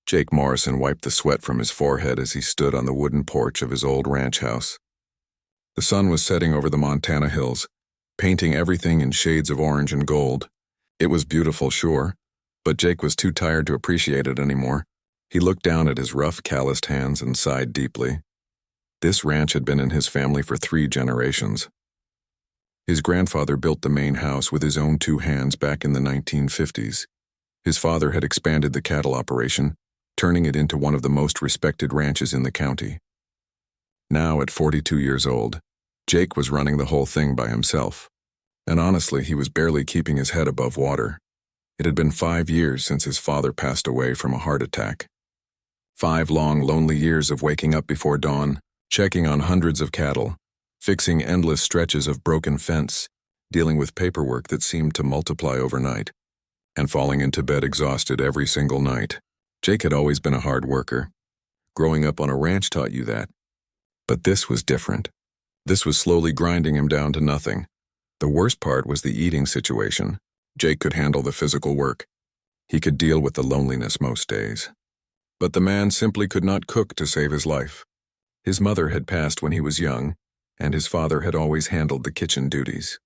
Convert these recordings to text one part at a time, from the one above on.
Jake Morrison wiped the sweat from his forehead as he stood on the wooden porch of his old ranch house. The sun was setting over the Montana hills, painting everything in shades of orange and gold. It was beautiful, sure, but Jake was too tired to appreciate it anymore. He looked down at his rough, calloused hands and sighed deeply. This ranch had been in his family for 3 generations. His grandfather built the main house with his own 2 hands back in the 1950s. His father had expanded the cattle operation, turning it into one of the most respected ranches in the county. Now, at 42 years old, Jake was running the whole thing by himself. And honestly, he was barely keeping his head above water. It had been 5 years since his father passed away from a heart attack. 5 long, lonely years of waking up before dawn, checking on hundreds of cattle, fixing endless stretches of broken fence, dealing with paperwork that seemed to multiply overnight, and falling into bed exhausted every single night. Jake had always been a hard worker. Growing up on a ranch taught you that. But this was different. This was slowly grinding him down to nothing. The worst part was the eating situation. Jake could handle the physical work. He could deal with the loneliness most days. But the man simply could not cook to save his life. His mother had passed when he was young, and his father had always handled the kitchen duties.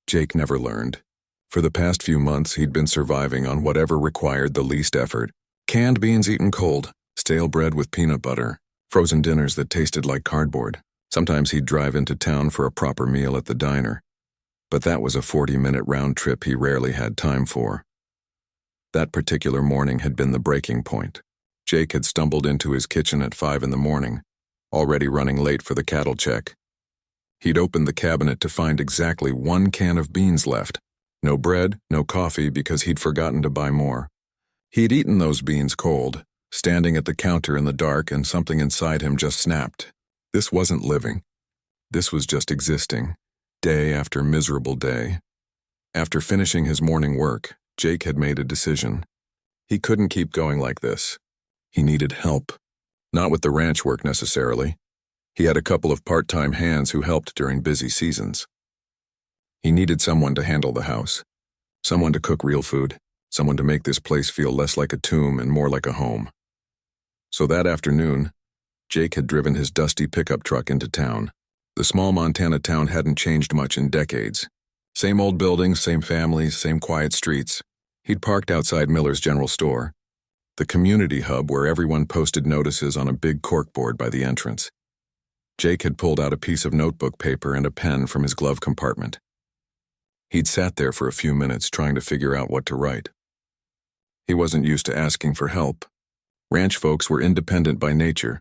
Jake never learned. For the past few months, he'd been surviving on whatever required the least effort. Canned beans eaten cold, stale bread with peanut butter, frozen dinners that tasted like cardboard. Sometimes he'd drive into town for a proper meal at the diner. But that was a 40-minute round trip he rarely had time for. That particular morning had been the breaking point. Jake had stumbled into his kitchen at 5 in the morning, already running late for the cattle check. He'd opened the cabinet to find exactly 1 can of beans left. No bread, no coffee because he'd forgotten to buy more. He'd eaten those beans cold, standing at the counter in the dark, and something inside him just snapped. This wasn't living. This was just existing, day after miserable day. After finishing his morning work, Jake had made a decision. He couldn't keep going like this. He needed help. Not with the ranch work necessarily. He had a couple of part-time hands who helped during busy seasons. He needed someone to handle the house, someone to cook real food, someone to make this place feel less like a tomb and more like a home. So that afternoon, Jake had driven his dusty pickup truck into town. The small Montana town hadn't changed much in decades. Same old buildings, same families, same quiet streets. He'd parked outside Miller's General Store, the community hub where everyone posted notices on a big corkboard by the entrance. Jake had pulled out a piece of notebook paper and a pen from his glove compartment. He'd sat there for a few minutes trying to figure out what to write. He wasn't used to asking for help. Ranch folks were independent by nature,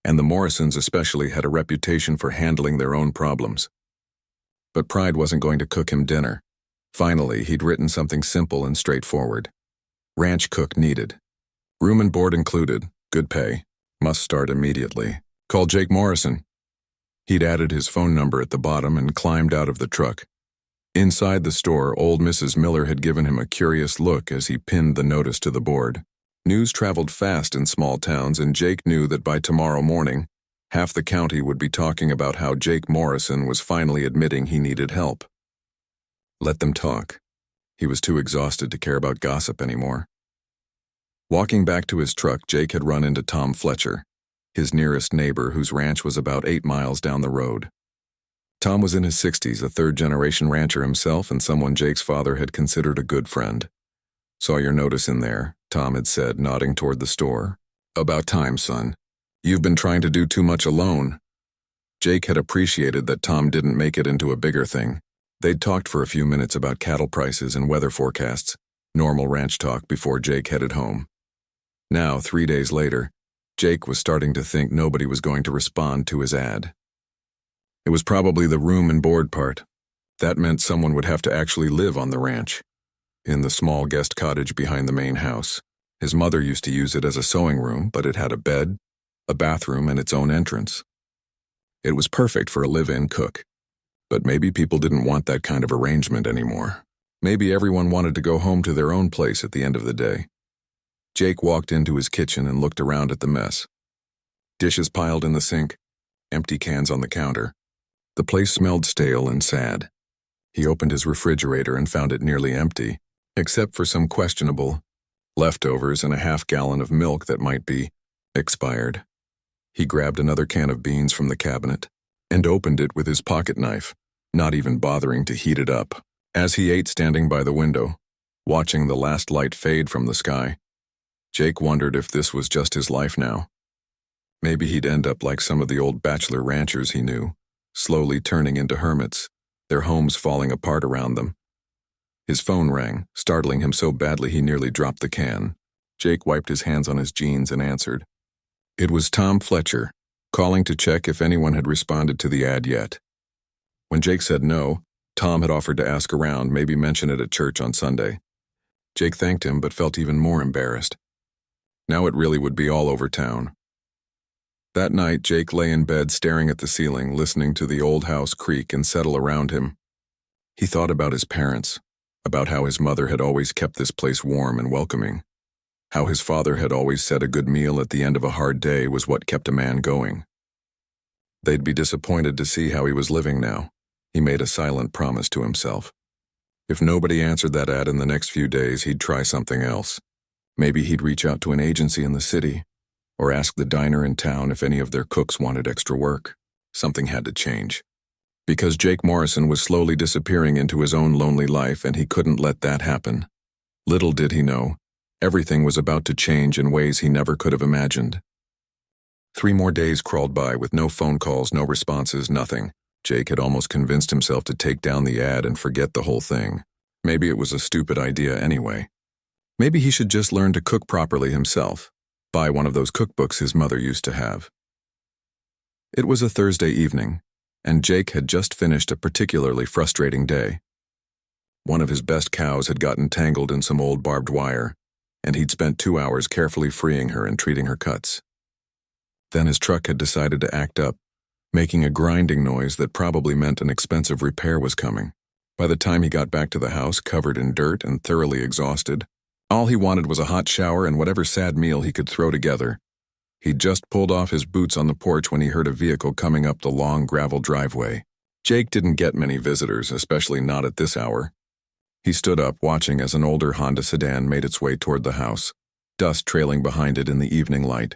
and the Morrisons especially had a reputation for handling their own problems. But pride wasn't going to cook him dinner. Finally, he'd written something simple and straightforward. Ranch cook needed. Room and board included, good pay, must start immediately. Call Jake Morrison. He'd added his phone number at the bottom and climbed out of the truck. Inside the store, old Mrs. Miller had given him a curious look as he pinned the notice to the board. News traveled fast in small towns, and Jake knew that by tomorrow morning, half the county would be talking about how Jake Morrison was finally admitting he needed help. Let them talk. He was too exhausted to care about gossip anymore. Walking back to his truck, Jake had run into Tom Fletcher, his nearest neighbor whose ranch was about 8 miles down the road. Tom was in his 60s, a third-generation rancher himself and someone Jake's father had considered a good friend. Saw your notice in there, Tom had said, nodding toward the store. About time, son. You've been trying to do too much alone. Jake had appreciated that Tom didn't make it into a bigger thing. They'd talked for a few minutes about cattle prices and weather forecasts, normal ranch talk before Jake headed home. Now, 3 days later, Jake was starting to think nobody was going to respond to his ad. It was probably the room and board part. That meant someone would have to actually live on the ranch, in the small guest cottage behind the main house. His mother used to use it as a sewing room, but it had a bed, a bathroom, and its own entrance. It was perfect for a live-in cook. But maybe people didn't want that kind of arrangement anymore. Maybe everyone wanted to go home to their own place at the end of the day. Jake walked into his kitchen and looked around at the mess. Dishes piled in the sink, empty cans on the counter. The place smelled stale and sad. He opened his refrigerator and found it nearly empty, except for some questionable, leftovers, and a half-gallon of milk that might be expired. He grabbed another can of beans from the cabinet and opened it with his pocket knife, not even bothering to heat it up. As he ate standing by the window, watching the last light fade from the sky, Jake wondered if this was just his life now. Maybe he'd end up like some of the old bachelor ranchers he knew, slowly turning into hermits, their homes falling apart around them. His phone rang, startling him so badly he nearly dropped the can. Jake wiped his hands on his jeans and answered. It was Tom Fletcher, calling to check if anyone had responded to the ad yet. When Jake said no, Tom had offered to ask around, maybe mention it at church on Sunday. Jake thanked him but felt even more embarrassed. Now it really would be all over town. That night, Jake lay in bed staring at the ceiling, listening to the old house creak and settle around him. He thought about his parents, about how his mother had always kept this place warm and welcoming, how his father had always said a good meal at the end of a hard day was what kept a man going. They'd be disappointed to see how he was living now. He made a silent promise to himself. If nobody answered that ad in the next few days, he'd try something else. Maybe he'd reach out to an agency in the city, or ask the diner in town if any of their cooks wanted extra work. Something had to change. Because Jake Morrison was slowly disappearing into his own lonely life, and he couldn't let that happen. Little did he know, everything was about to change in ways he never could have imagined. 3 more days crawled by with no phone calls, no responses, nothing. Jake had almost convinced himself to take down the ad and forget the whole thing. Maybe it was a stupid idea anyway. Maybe he should just learn to cook properly himself. Buy one of those cookbooks his mother used to have. It was a Thursday evening, and Jake had just finished a particularly frustrating day. One of his best cows had gotten tangled in some old barbed wire, and he'd spent 2 hours carefully freeing her and treating her cuts. Then his truck had decided to act up, making a grinding noise that probably meant an expensive repair was coming. By the time he got back to the house, covered in dirt and thoroughly exhausted, all he wanted was a hot shower and whatever sad meal he could throw together. He'd just pulled off his boots on the porch when he heard a vehicle coming up the long gravel driveway. Jake didn't get many visitors, especially not at this hour. He stood up, watching as an older Honda sedan made its way toward the house, dust trailing behind it in the evening light.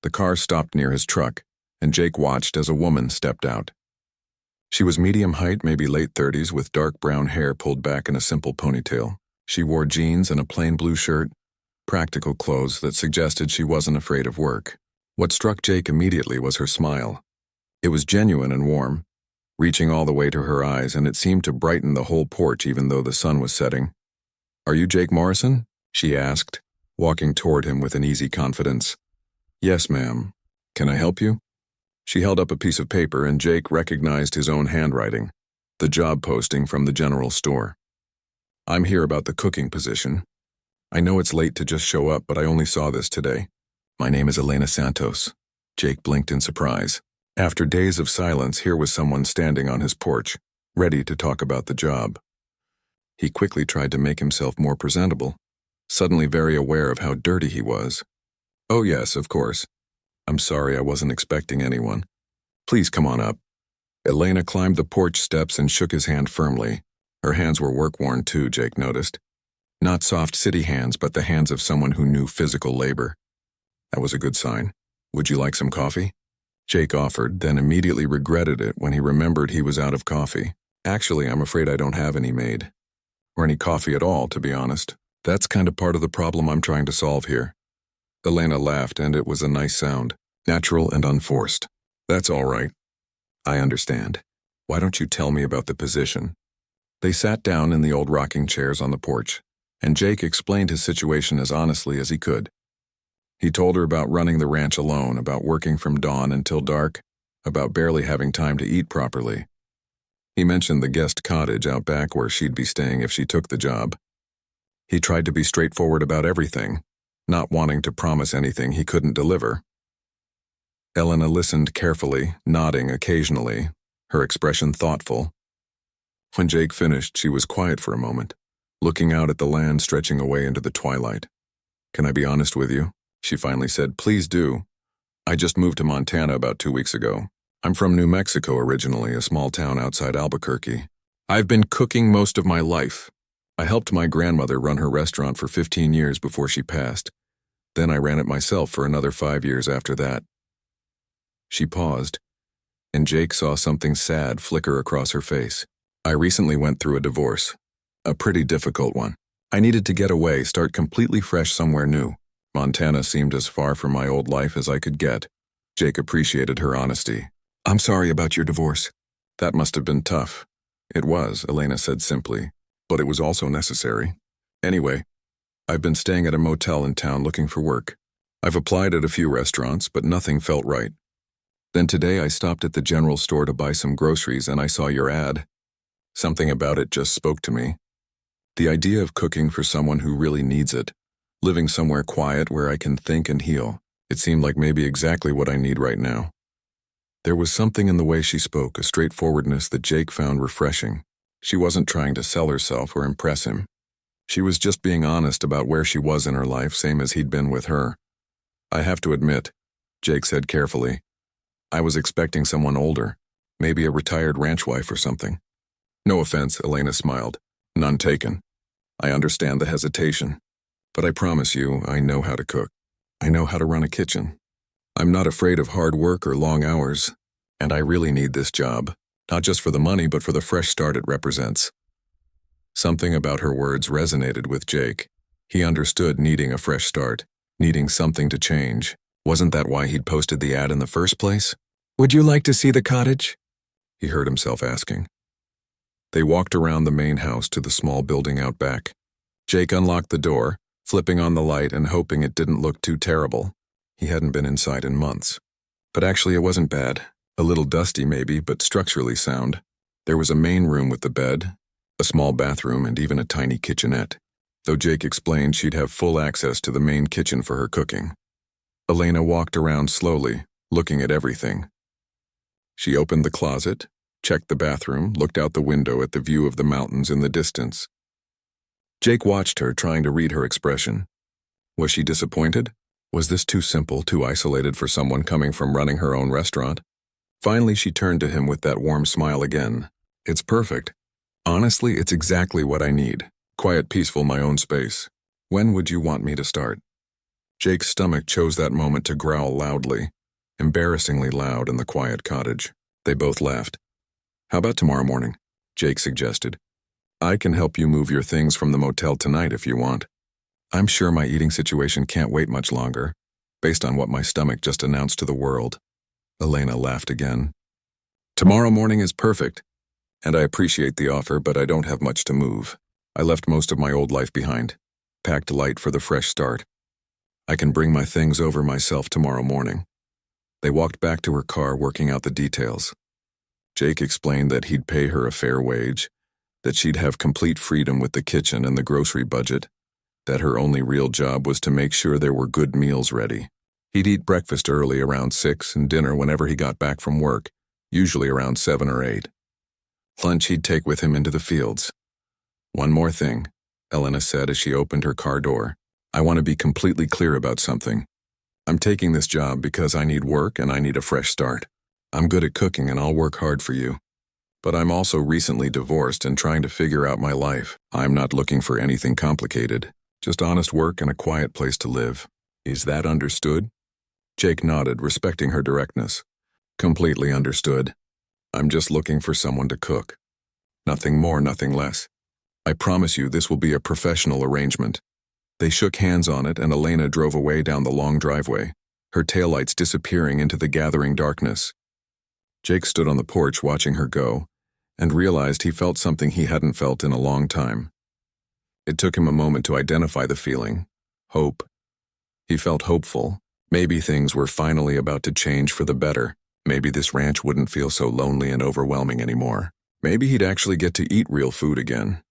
The car stopped near his truck, and Jake watched as a woman stepped out. She was medium height, maybe late 30s, with dark brown hair pulled back in a simple ponytail. She wore jeans and a plain blue shirt, practical clothes that suggested she wasn't afraid of work. What struck Jake immediately was her smile. It was genuine and warm, reaching all the way to her eyes, and it seemed to brighten the whole porch even though the sun was setting. "Are you Jake Morrison?" she asked, walking toward him with an easy confidence. "Yes, ma'am. Can I help you?" She held up a piece of paper, and Jake recognized his own handwriting, the job posting from the general store. "I'm here about the cooking position. I know it's late to just show up, but I only saw this today. My name is Elena Santos." Jake blinked in surprise. After days of silence, here was someone standing on his porch, ready to talk about the job. He quickly tried to make himself more presentable, suddenly very aware of how dirty he was. "Oh yes, of course. I'm sorry, I wasn't expecting anyone. Please come on up." Elena climbed the porch steps and shook his hand firmly. Her hands were work-worn too, Jake noticed. Not soft city hands, but the hands of someone who knew physical labor. That was a good sign. "Would you like some coffee?" Jake offered, then immediately regretted it when he remembered he was out of coffee. "Actually, I'm afraid I don't have any made. Or any coffee at all, to be honest. That's kind of part of the problem I'm trying to solve here." Elena laughed, and it was a nice sound, natural and unforced. "That's all right. I understand. Why don't you tell me about the position?" They sat down in the old rocking chairs on the porch, and Jake explained his situation as honestly as he could. He told her about running the ranch alone, about working from dawn until dark, about barely having time to eat properly. He mentioned the guest cottage out back where she'd be staying if she took the job. He tried to be straightforward about everything, not wanting to promise anything he couldn't deliver. Elena listened carefully, nodding occasionally, her expression thoughtful. When Jake finished, she was quiet for a moment, looking out at the land stretching away into the twilight. "Can I be honest with you?" she finally said. "Please do. I just moved to Montana about 2 weeks ago. I'm from New Mexico originally, a small town outside Albuquerque. I've been cooking most of my life. I helped my grandmother run her restaurant for 15 years before she passed. Then I ran it myself for another 5 years after that." She paused, and Jake saw something sad flicker across her face. "I recently went through a divorce. A pretty difficult one. I needed to get away, start completely fresh somewhere new. Montana seemed as far from my old life as I could get." Jake appreciated her honesty. "I'm sorry about your divorce." "That must have been tough." "It was," Elena said simply, "but it was also necessary. Anyway, I've been staying at a motel in town looking for work. I've applied at a few restaurants, but nothing felt right. Then today I stopped at the general store to buy some groceries and I saw your ad. Something about it just spoke to me. The idea of cooking for someone who really needs it, living somewhere quiet where I can think and heal. It seemed like maybe exactly what I need right now." There was something in the way she spoke, a straightforwardness that Jake found refreshing. She wasn't trying to sell herself or impress him. She was just being honest about where she was in her life, same as he'd been with her. "I have to admit," Jake said carefully, "I was expecting someone older, maybe a retired ranch wife or something." "No offense," Elena smiled. "None taken. I understand the hesitation. But I promise you, I know how to cook. I know how to run a kitchen. I'm not afraid of hard work or long hours, and I really need this job, not just for the money but for the fresh start it represents." Something about her words resonated with Jake. He understood needing a fresh start, needing something to change. Wasn't that why he'd posted the ad in the first place? "Would you like to see the cottage?" he heard himself asking. They walked around the main house to the small building out back. Jake unlocked the door, flipping on the light and hoping it didn't look too terrible. He hadn't been inside in months. But actually it wasn't bad. A little dusty maybe, but structurally sound. There was a main room with the bed, a small bathroom, and even a tiny kitchenette. Though Jake explained she'd have full access to the main kitchen for her cooking. Elena walked around slowly, looking at everything. She opened the closet, checked the bathroom, looked out the window at the view of the mountains in the distance. Jake watched her, trying to read her expression. Was she disappointed? Was this too simple, too isolated for someone coming from running her own restaurant? Finally, she turned to him with that warm smile again. "It's perfect. Honestly, it's exactly what I need. Quiet, peaceful, my own space. When would you want me to start?" Jake's stomach chose that moment to growl loudly, embarrassingly loud in the quiet cottage. They both laughed. "How about tomorrow morning?" Jake suggested. "I can help you move your things from the motel tonight if you want. I'm sure my eating situation can't wait much longer, based on what my stomach just announced to the world." Elena laughed again. "Tomorrow morning is perfect, and I appreciate the offer, but I don't have much to move. I left most of my old life behind, packed light for the fresh start. I can bring my things over myself tomorrow morning." They walked back to her car, working out the details. Jake explained that he'd pay her a fair wage, that she'd have complete freedom with the kitchen and the grocery budget, that her only real job was to make sure there were good meals ready. He'd eat breakfast early around 6 and dinner whenever he got back from work, usually around 7 or 8. Lunch he'd take with him into the fields. "One more thing," Elena said as she opened her car door. "I want to be completely clear about something. I'm taking this job because I need work and I need a fresh start. I'm good at cooking and I'll work hard for you. But I'm also recently divorced and trying to figure out my life. I'm not looking for anything complicated, just honest work and a quiet place to live. Is that understood?" Jake nodded, respecting her directness. "Completely understood. I'm just looking for someone to cook. Nothing more, nothing less. I promise you this will be a professional arrangement." They shook hands on it and Elena drove away down the long driveway, her taillights disappearing into the gathering darkness. Jake stood on the porch watching her go, and realized he felt something he hadn't felt in a long time. It took him a moment to identify the feeling. Hope. He felt hopeful. Maybe things were finally about to change for the better. Maybe this ranch wouldn't feel so lonely and overwhelming anymore. Maybe he'd actually get to eat real food again.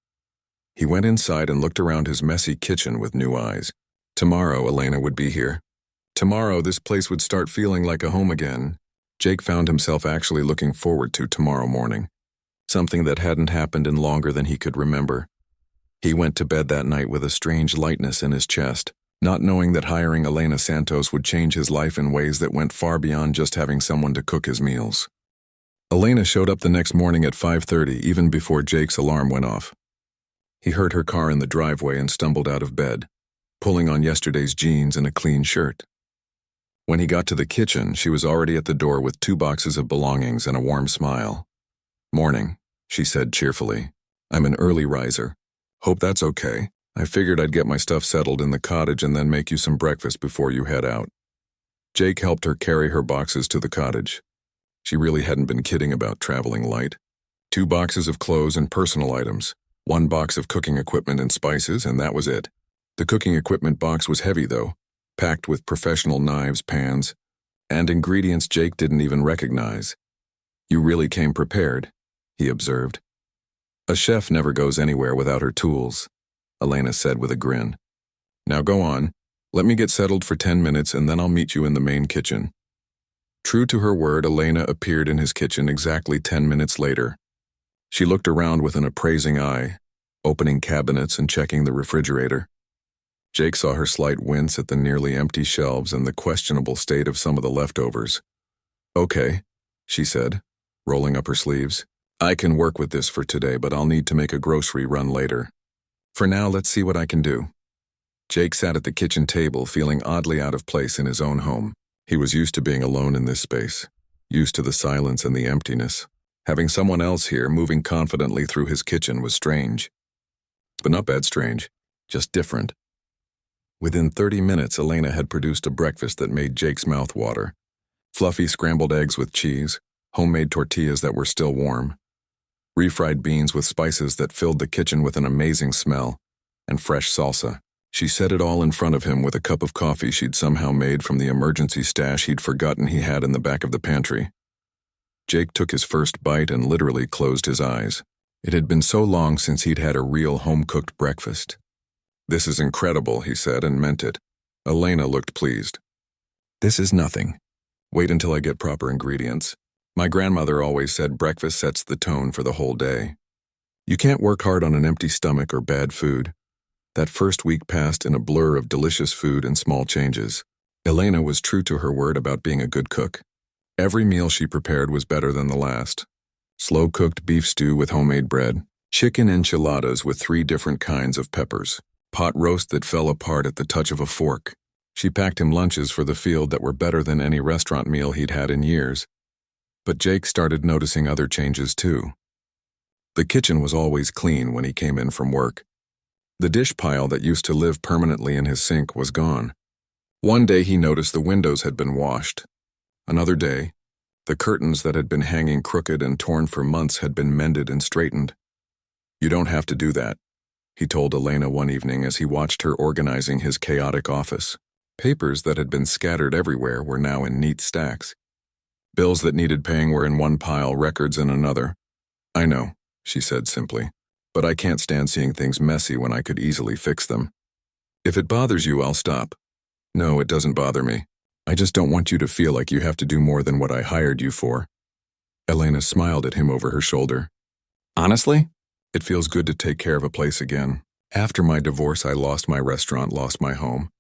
He went inside and looked around his messy kitchen with new eyes. Tomorrow, Elena would be here. Tomorrow, this place would start feeling like a home again. Jake found himself actually looking forward to tomorrow morning. Something that hadn't happened in longer than he could remember. He went to bed that night with a strange lightness in his chest, not knowing that hiring Elena Santos would change his life in ways that went far beyond just having someone to cook his meals. Elena showed up the next morning at 5:30, even before Jake's alarm went off. He heard her car in the driveway and stumbled out of bed, pulling on yesterday's jeans and a clean shirt. When he got to the kitchen, she was already at the door with 2 boxes of belongings and a warm smile. "Morning," she said cheerfully. "I'm an early riser. Hope that's okay. I figured I'd get my stuff settled in the cottage and then make you some breakfast before you head out." Jake helped her carry her boxes to the cottage. She really hadn't been kidding about traveling light. 2 boxes of clothes and personal items, 1 box of cooking equipment and spices, and that was it. The cooking equipment box was heavy, though, packed with professional knives, pans, and ingredients Jake didn't even recognize. "You really came prepared," he observed. "A chef never goes anywhere without her tools," Elena said with a grin. "Now go on. Let me get settled for 10 minutes and then I'll meet you in the main kitchen." True to her word, Elena appeared in his kitchen exactly 10 minutes later. She looked around with an appraising eye, opening cabinets and checking the refrigerator. Jake saw her slight wince at the nearly empty shelves and the questionable state of some of the leftovers. "Okay," she said, rolling up her sleeves. "I can work with this for today, but I'll need to make a grocery run later. For now, let's see what I can do." Jake sat at the kitchen table, feeling oddly out of place in his own home. He was used to being alone in this space, used to the silence and the emptiness. Having someone else here, moving confidently through his kitchen, was strange. But not bad strange, just different. Within 30 minutes, Elena had produced a breakfast that made Jake's mouth water. Fluffy scrambled eggs with cheese, homemade tortillas that were still warm, refried beans with spices that filled the kitchen with an amazing smell, and fresh salsa. She set it all in front of him with a cup of coffee she'd somehow made from the emergency stash he'd forgotten he had in the back of the pantry. Jake took his first bite and literally closed his eyes. It had been so long since he'd had a real home-cooked breakfast. "This is incredible," he said, and meant it. Elena looked pleased. "This is nothing. Wait until I get proper ingredients. My grandmother always said breakfast sets the tone for the whole day. You can't work hard on an empty stomach or bad food." That first week passed in a blur of delicious food and small changes. Elena was true to her word about being a good cook. Every meal she prepared was better than the last. Slow-cooked beef stew with homemade bread, chicken enchiladas with 3 different kinds of peppers, pot roast that fell apart at the touch of a fork. She packed him lunches for the field that were better than any restaurant meal he'd had in years. But Jake started noticing other changes too. The kitchen was always clean when he came in from work. The dish pile that used to live permanently in his sink was gone. One day he noticed the windows had been washed. Another day, the curtains that had been hanging crooked and torn for months had been mended and straightened. "You don't have to do that," he told Elena one evening as he watched her organizing his chaotic office. Papers that had been scattered everywhere were now in neat stacks. Bills that needed paying were in one pile, records in another. "I know," she said simply. "But I can't stand seeing things messy when I could easily fix them. If it bothers you, I'll stop." "No, it doesn't bother me. I just don't want you to feel like you have to do more than what I hired you for." Elena smiled at him over her shoulder. "Honestly, it feels good to take care of a place again. After my divorce, I lost my restaurant, lost my home.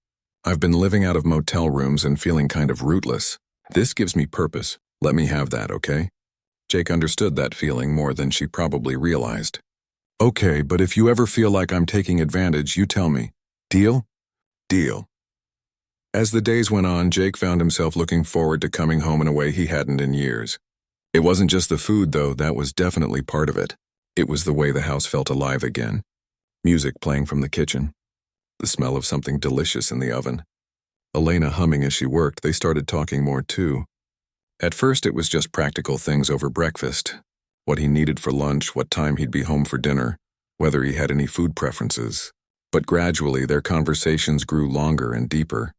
I've been living out of motel rooms and feeling kind of rootless. This gives me purpose. Let me have that, okay?" Jake understood that feeling more than she probably realized. "Okay, but if you ever feel like I'm taking advantage, you tell me. Deal?" "Deal." As the days went on, Jake found himself looking forward to coming home in a way he hadn't in years. It wasn't just the food, though. That was definitely part of it. It was the way the house felt alive again. Music playing from the kitchen. The smell of something delicious in the oven. Elena humming as she worked. They started talking more, too. At first, it was just practical things over breakfast. What he needed for lunch, what time he'd be home for dinner, whether he had any food preferences. But gradually, their conversations grew longer and deeper.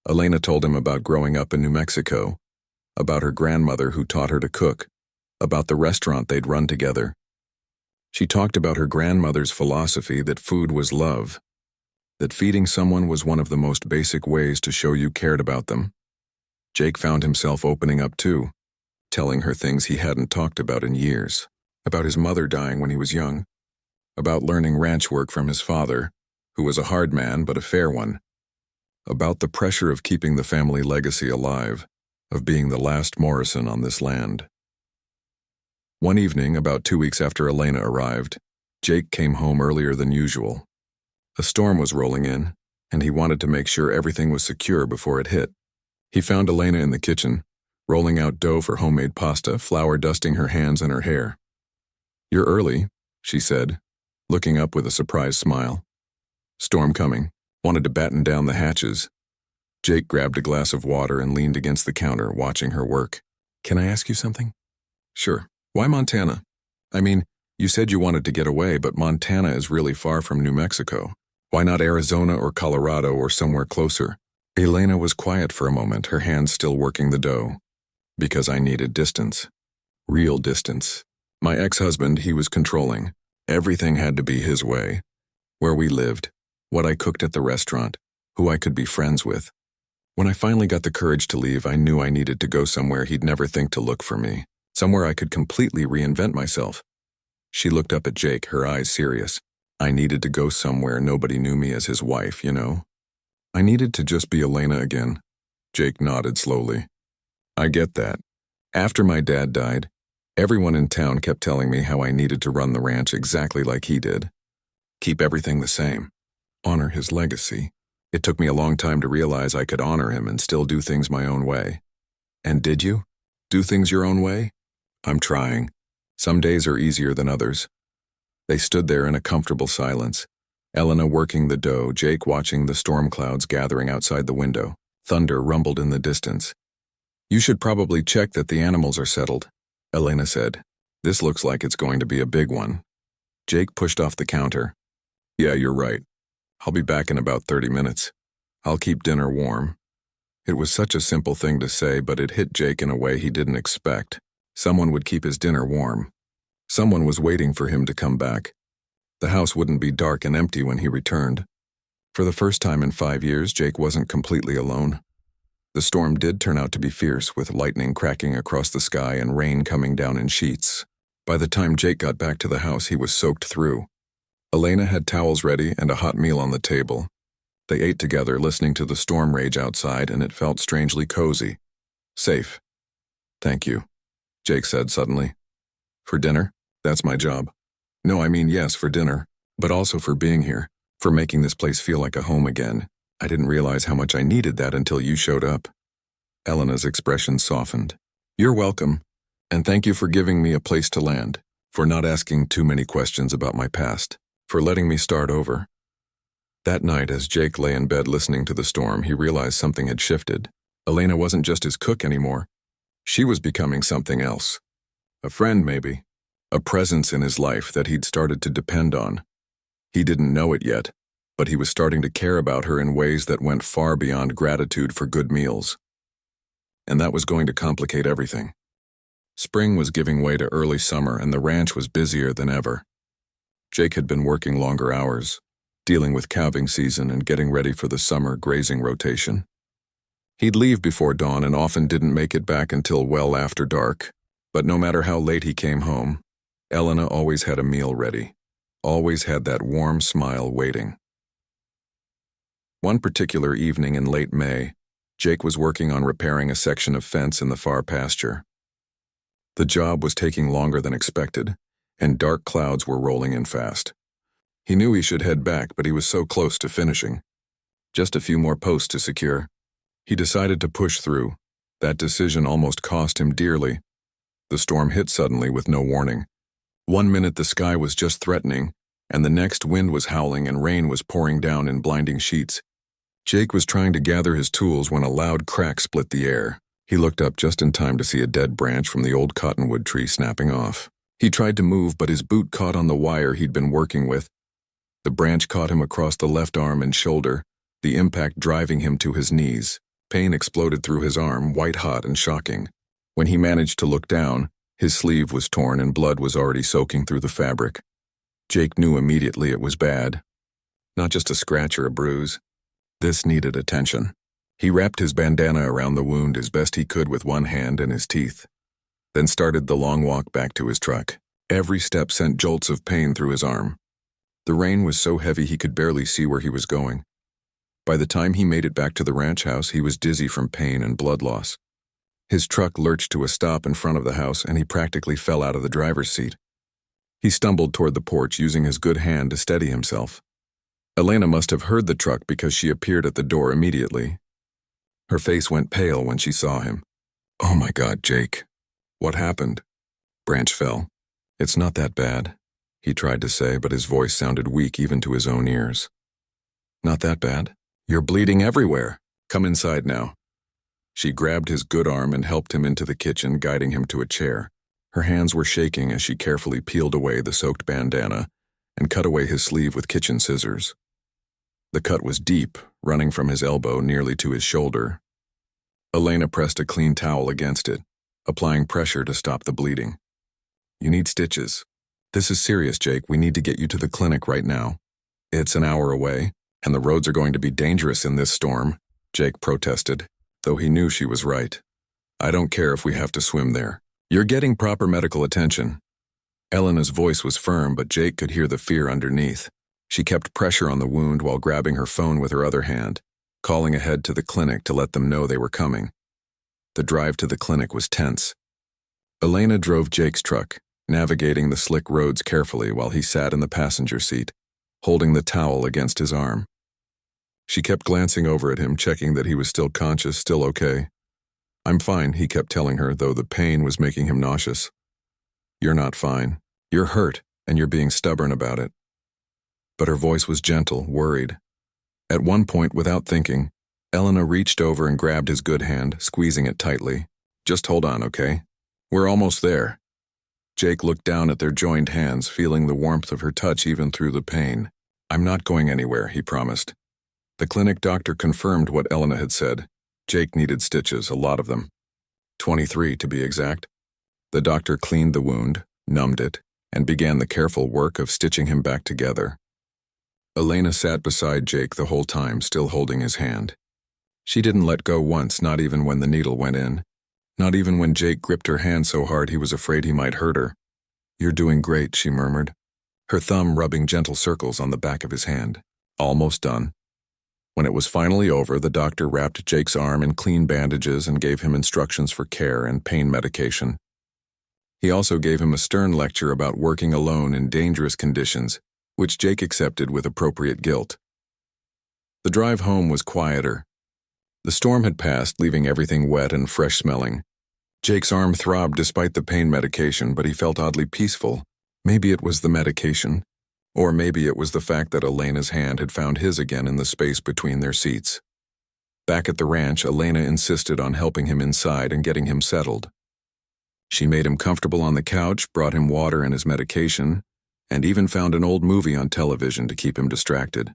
Elena told him about growing up in New Mexico, about her grandmother who taught her to cook, about the restaurant they'd run together. She talked about her grandmother's philosophy that food was love, that feeding someone was one of the most basic ways to show you cared about them. Jake found himself opening up too, telling her things he hadn't talked about in years, about his mother dying when he was young, about learning ranch work from his father, who was a hard man but a fair one, about the pressure of keeping the family legacy alive, of being the last Morrison on this land. One evening, about 2 weeks after Elena arrived, Jake came home earlier than usual. A storm was rolling in, and he wanted to make sure everything was secure before it hit. He found Elena in the kitchen, rolling out dough for homemade pasta, flour dusting her hands and her hair. "You're early," she said, looking up with a surprised smile. "Storm coming. Wanted to batten down the hatches." Jake grabbed a glass of water and leaned against the counter, watching her work. "Can I ask you something?" "Sure. Why Montana? I mean, you said you wanted to get away, but Montana is really far from New Mexico. Why not Arizona or Colorado or somewhere closer?" Elena was quiet for a moment, her hands still working the dough. "Because I needed distance. Real distance. My ex-husband, he was controlling. Everything had to be his way. Where we lived, what I cooked at the restaurant, who I could be friends with. When I finally got the courage to leave, I knew I needed to go somewhere he'd never think to look for me. Somewhere I could completely reinvent myself." She looked up at Jake, her eyes serious. "I needed to go somewhere nobody knew me as his wife, you know? I needed to just be Elena again." Jake nodded slowly. "I get that. After my dad died, everyone in town kept telling me how I needed to run the ranch exactly like he did. Keep everything the same. Honor his legacy. It took me a long time to realize I could honor him and still do things my own way." "And did you? Do things your own way?" "I'm trying. Some days are easier than others." They stood there in a comfortable silence, Elena working the dough, Jake watching the storm clouds gathering outside the window. Thunder rumbled in the distance. "You should probably check that the animals are settled," Elena said. "This looks like it's going to be a big one." Jake pushed off the counter. "Yeah, you're right. I'll be back in about 30 minutes. I'll keep dinner warm." It was such a simple thing to say, but it hit Jake in a way he didn't expect. Someone would keep his dinner warm. Someone was waiting for him to come back. The house wouldn't be dark and empty when he returned. For the first time in 5 years, Jake wasn't completely alone. The storm did turn out to be fierce, with lightning cracking across the sky and rain coming down in sheets. By the time Jake got back to the house, he was soaked through. Elena had towels ready and a hot meal on the table. They ate together, listening to the storm rage outside, and it felt strangely cozy. "Safe." "Thank you," Jake said suddenly. "For dinner? That's my job." "No, I mean yes, for dinner, but also for being here, for making this place feel like a home again. I didn't realize how much I needed that until you showed up." Elena's expression softened. "You're welcome, and thank you for giving me a place to land, for not asking too many questions about my past, for letting me start over." That night, as Jake lay in bed listening to the storm, he realized something had shifted. Elena wasn't just his cook anymore. She was becoming something else. A friend, maybe. A presence in his life that he'd started to depend on. He didn't know it yet, but he was starting to care about her in ways that went far beyond gratitude for good meals. And that was going to complicate everything. Spring was giving way to early summer, and the ranch was busier than ever. Jake had been working longer hours, dealing with calving season and getting ready for the summer grazing rotation. He'd leave before dawn and often didn't make it back until well after dark. But no matter how late he came home, Elena always had a meal ready, always had that warm smile waiting. One particular evening in late May, Jake was working on repairing a section of fence in the far pasture. The job was taking longer than expected, and dark clouds were rolling in fast. He knew he should head back, but he was so close to finishing. Just a few more posts to secure. He decided to push through. That decision almost cost him dearly. The storm hit suddenly with no warning. 1 minute the sky was just threatening, and the next wind was howling and rain was pouring down in blinding sheets. Jake was trying to gather his tools when a loud crack split the air. He looked up just in time to see a dead branch from the old cottonwood tree snapping off. He tried to move, but his boot caught on the wire he'd been working with. The branch caught him across the left arm and shoulder, the impact driving him to his knees. Pain exploded through his arm, white-hot and shocking. When he managed to look down, his sleeve was torn and blood was already soaking through the fabric. Jake knew immediately it was bad. Not just a scratch or a bruise. This needed attention. He wrapped his bandana around the wound as best he could with one hand and his teeth, then started the long walk back to his truck. Every step sent jolts of pain through his arm. The rain was so heavy he could barely see where he was going. By the time he made it back to the ranch house, he was dizzy from pain and blood loss. His truck lurched to a stop in front of the house, and he practically fell out of the driver's seat. He stumbled toward the porch, using his good hand to steady himself. Elena must have heard the truck because she appeared at the door immediately. Her face went pale when she saw him. "Oh my God, Jake. What happened?" "Branch fell. It's not that bad," he tried to say, but his voice sounded weak even to his own ears. "Not that bad? You're bleeding everywhere. Come inside now." She grabbed his good arm and helped him into the kitchen, guiding him to a chair. Her hands were shaking as she carefully peeled away the soaked bandana and cut away his sleeve with kitchen scissors. The cut was deep, running from his elbow nearly to his shoulder. Elena pressed a clean towel against it, applying pressure to stop the bleeding. "You need stitches. This is serious, Jake. We need to get you to the clinic right now. It's an hour away, and the roads are going to be dangerous in this storm," Jake protested, though he knew she was right. "I don't care if we have to swim there. You're getting proper medical attention." Elena's voice was firm, but Jake could hear the fear underneath. She kept pressure on the wound while grabbing her phone with her other hand, calling ahead to the clinic to let them know they were coming. The drive to the clinic was tense. Elena drove Jake's truck, navigating the slick roads carefully while he sat in the passenger seat, holding the towel against his arm. She kept glancing over at him, checking that he was still conscious, still okay. "I'm fine," he kept telling her, though the pain was making him nauseous. "You're not fine. You're hurt, and you're being stubborn about it." But her voice was gentle, worried. At one point, without thinking, Elena reached over and grabbed his good hand, squeezing it tightly. "Just hold on, okay? We're almost there." Jake looked down at their joined hands, feeling the warmth of her touch even through the pain. "I'm not going anywhere," he promised. The clinic doctor confirmed what Elena had said. Jake needed stitches, a lot of them. 23 to be exact. The doctor cleaned the wound, numbed it, and began the careful work of stitching him back together. Elena sat beside Jake the whole time, still holding his hand. She didn't let go once, not even when the needle went in. Not even when Jake gripped her hand so hard he was afraid he might hurt her. "You're doing great," she murmured, her thumb rubbing gentle circles on the back of his hand. "Almost done." When it was finally over, the doctor wrapped Jake's arm in clean bandages and gave him instructions for care and pain medication. He also gave him a stern lecture about working alone in dangerous conditions, which Jake accepted with appropriate guilt. The drive home was quieter. The storm had passed, leaving everything wet and fresh-smelling. Jake's arm throbbed despite the pain medication, but he felt oddly peaceful. Maybe it was the medication. Or maybe it was the fact that Elena's hand had found his again in the space between their seats. Back at the ranch, Elena insisted on helping him inside and getting him settled. She made him comfortable on the couch, brought him water and his medication, and even found an old movie on television to keep him distracted.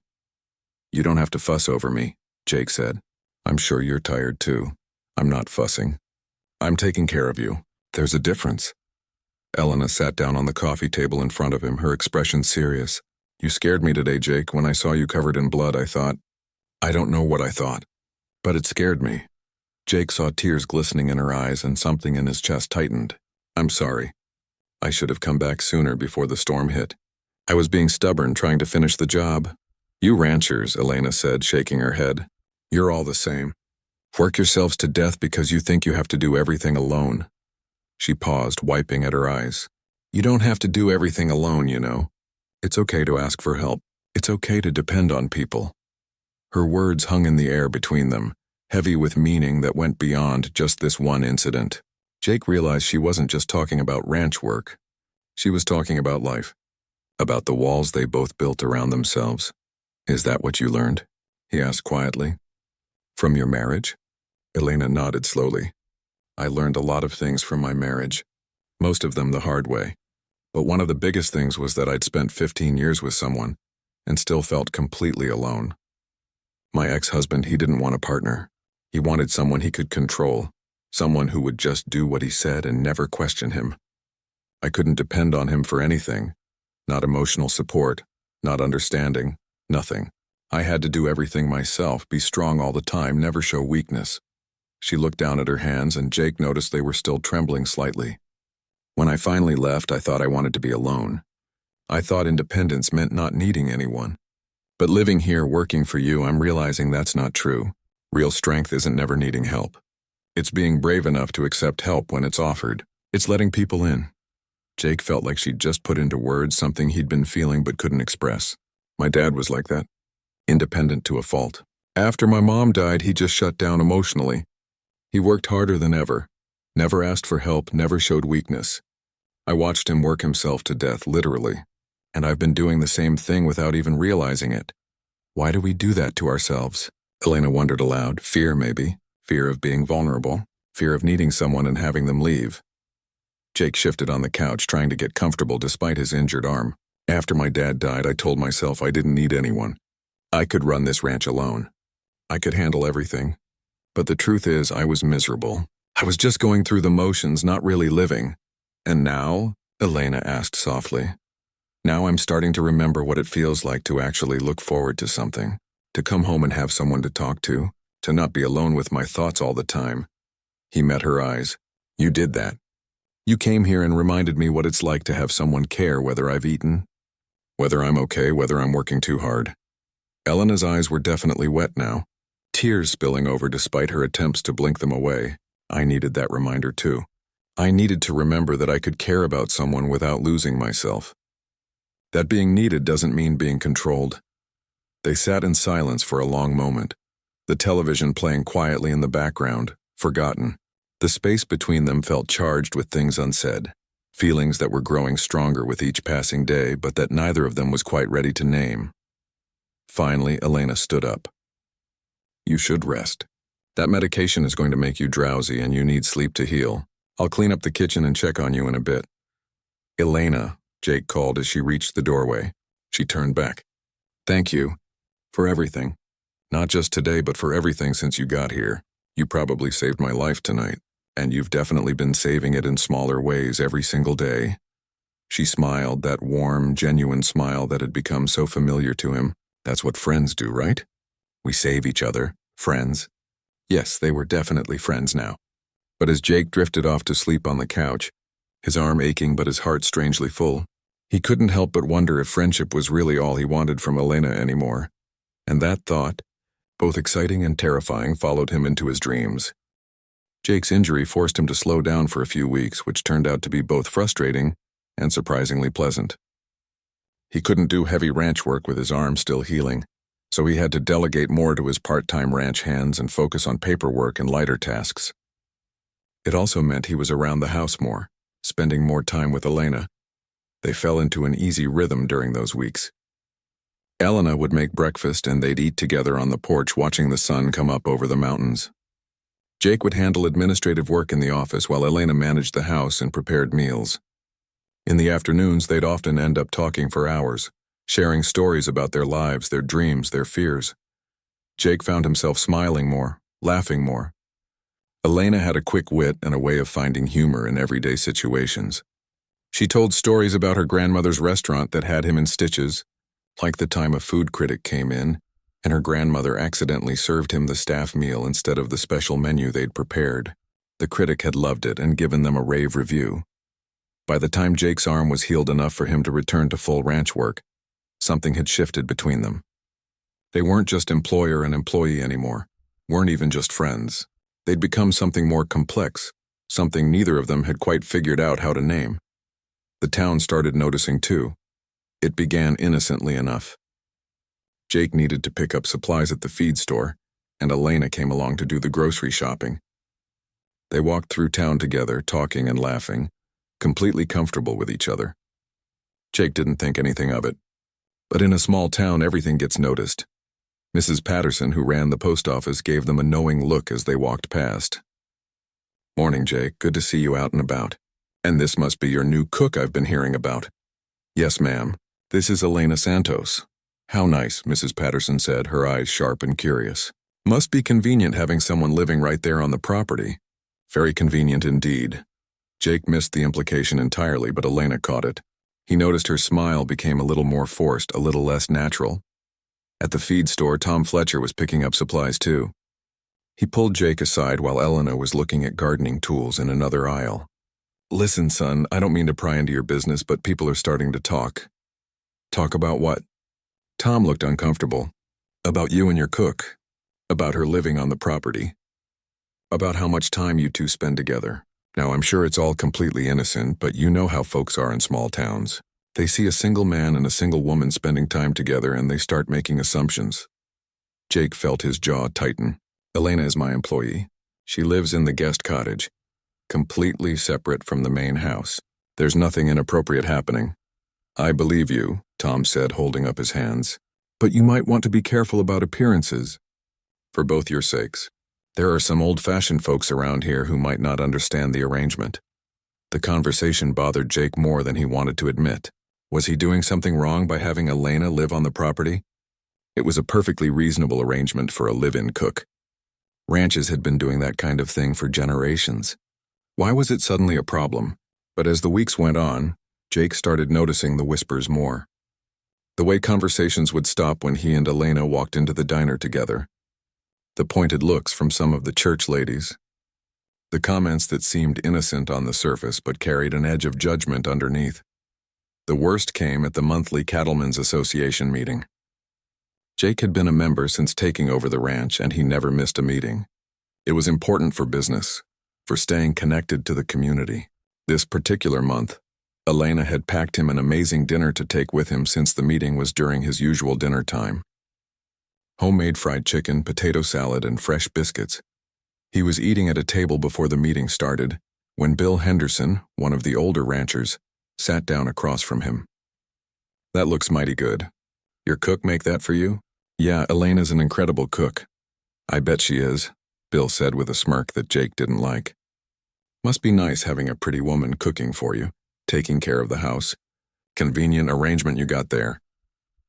"You don't have to fuss over me," Jake said. "I'm sure you're tired too. I'm not fussing. I'm taking care of you. There's a difference." Elena sat down on the coffee table in front of him, her expression serious. "You scared me today, Jake. When I saw you covered in blood, I don't know what I thought, but it scared me." Jake saw tears glistening in her eyes and something in his chest tightened. "I'm sorry. I should have come back sooner before the storm hit. I was being stubborn, trying to finish the job." "You ranchers," Elena said, shaking her head. "You're all the same. Work yourselves to death because you think you have to do everything alone." She paused, wiping at her eyes. "You don't have to do everything alone, you know. It's okay to ask for help. It's okay to depend on people." Her words hung in the air between them, heavy with meaning that went beyond just this one incident. Jake realized she wasn't just talking about ranch work. She was talking about life, about the walls they both built around themselves. "Is that what you learned?" he asked quietly. "From your marriage?" Elena nodded slowly. "I learned a lot of things from my marriage, most of them the hard way. But one of the biggest things was that I'd spent 15 years with someone and still felt completely alone. My ex-husband, he didn't want a partner. He wanted someone he could control, someone who would just do what he said and never question him. I couldn't depend on him for anything, not emotional support, not understanding, nothing. I had to do everything myself, be strong all the time, never show weakness." She looked down at her hands, and Jake noticed they were still trembling slightly. "When I finally left, I thought I wanted to be alone. I thought independence meant not needing anyone. But living here, working for you, I'm realizing that's not true. Real strength isn't never needing help. It's being brave enough to accept help when it's offered. It's letting people in. Jake felt like she'd just put into words something he'd been feeling but couldn't express. My dad was like that, independent to a fault. After my mom died, he just shut down emotionally. He worked harder than ever, never asked for help, never showed weakness. I watched him work himself to death, literally, and I've been doing the same thing without even realizing it. Why do we do that to ourselves? Elena wondered aloud. Fear, maybe. Fear of being vulnerable. Fear of needing someone and having them leave. Jake shifted on the couch, trying to get comfortable despite his injured arm. After my dad died, I told myself I didn't need anyone. I could run this ranch alone. I could handle everything. But the truth is, I was miserable. I was just going through the motions, not really living. And now? Elena asked softly. Now I'm starting to remember what it feels like to actually look forward to something. To come home and have someone to talk to not be alone with my thoughts all the time. He met her eyes. You did that. You came here and reminded me what it's like to have someone care whether I've eaten, whether I'm okay, whether I'm working too hard. Elena's eyes were definitely wet now, tears spilling over despite her attempts to blink them away. I needed that reminder too. I needed to remember that I could care about someone without losing myself. That being needed doesn't mean being controlled. They sat in silence for a long moment, the television playing quietly in the background, forgotten. The space between them felt charged with things unsaid, feelings that were growing stronger with each passing day, but that neither of them was quite ready to name. Finally, Elena stood up. You should rest. That medication is going to make you drowsy and you need sleep to heal. I'll clean up the kitchen and check on you in a bit. Elena, Jake called as she reached the doorway. She turned back. Thank you. For everything. Not just today, but for everything since you got here. You probably saved my life tonight, and you've definitely been saving it in smaller ways every single day. She smiled, that warm, genuine smile that had become so familiar to him. That's what friends do, right? We save each other. Friends. Yes, they were definitely friends now. But as Jake drifted off to sleep on the couch, his arm aching but his heart strangely full, he couldn't help but wonder if friendship was really all he wanted from Elena anymore. And that thought, both exciting and terrifying, followed him into his dreams. Jake's injury forced him to slow down for a few weeks, which turned out to be both frustrating and surprisingly pleasant. He couldn't do heavy ranch work with his arm still healing, so he had to delegate more to his part-time ranch hands and focus on paperwork and lighter tasks. It also meant he was around the house more, spending more time with Elena. They fell into an easy rhythm during those weeks. Elena would make breakfast and they'd eat together on the porch watching the sun come up over the mountains. Jake would handle administrative work in the office while Elena managed the house and prepared meals. In the afternoons, they'd often end up talking for hours, sharing stories about their lives, their dreams, their fears. Jake found himself smiling more, laughing more. Elena had a quick wit and a way of finding humor in everyday situations. She told stories about her grandmother's restaurant that had him in stitches, like the time a food critic came in, and her grandmother accidentally served him the staff meal instead of the special menu they'd prepared. The critic had loved it and given them a rave review. By the time Jake's arm was healed enough for him to return to full ranch work, something had shifted between them. They weren't just employer and employee anymore, weren't even just friends. They'd become something more complex, something neither of them had quite figured out how to name. The town started noticing too. It began innocently enough. Jake needed to pick up supplies at the feed store, and Elena came along to do the grocery shopping. They walked through town together, talking and laughing, completely comfortable with each other. Jake didn't think anything of it. But in a small town, everything gets noticed. Mrs. Patterson, who ran the post office, gave them a knowing look as they walked past. Morning, Jake. Good to see you out and about. And this must be your new cook I've been hearing about. Yes, ma'am. This is Elena Santos. How nice, Mrs. Patterson said, her eyes sharp and curious. Must be convenient having someone living right there on the property. Very convenient indeed. Jake missed the implication entirely, but Elena caught it. He noticed her smile became a little more forced, a little less natural. At the feed store, Tom Fletcher was picking up supplies too. He pulled Jake aside while Elena was looking at gardening tools in another aisle. Listen, son, I don't mean to pry into your business, but people are starting to talk. Talk about what? Tom looked uncomfortable. About you and your cook. About her living on the property. About how much time you two spend together. Now, I'm sure it's all completely innocent, but you know how folks are in small towns. They see a single man and a single woman spending time together and they start making assumptions. Jake felt his jaw tighten. Elena is my employee. She lives in the guest cottage, completely separate from the main house. There's nothing inappropriate happening. I believe you, Tom said, holding up his hands. But you might want to be careful about appearances. For both your sakes. There are some old-fashioned folks around here who might not understand the arrangement. The conversation bothered Jake more than he wanted to admit. Was he doing something wrong by having Elena live on the property? It was a perfectly reasonable arrangement for a live-in cook. Ranches had been doing that kind of thing for generations. Why was it suddenly a problem? But as the weeks went on, Jake started noticing the whispers more. The way conversations would stop when he and Elena walked into the diner together. The pointed looks from some of the church ladies. The comments that seemed innocent on the surface but carried an edge of judgment underneath. The worst came at the monthly Cattlemen's Association meeting. Jake had been a member since taking over the ranch, and he never missed a meeting. It was important for business, for staying connected to the community. This particular month, Elena had packed him an amazing dinner to take with him since the meeting was during his usual dinner time. Homemade fried chicken, potato salad, and fresh biscuits. He was eating at a table before the meeting started, when Bill Henderson, one of the older ranchers, sat down across from him. That looks mighty good. Your cook make that for you? Yeah, Elena's an incredible cook. I bet she is, Bill said with a smirk that Jake didn't like. Must be nice having a pretty woman cooking for you, taking care of the house. Convenient arrangement you got there.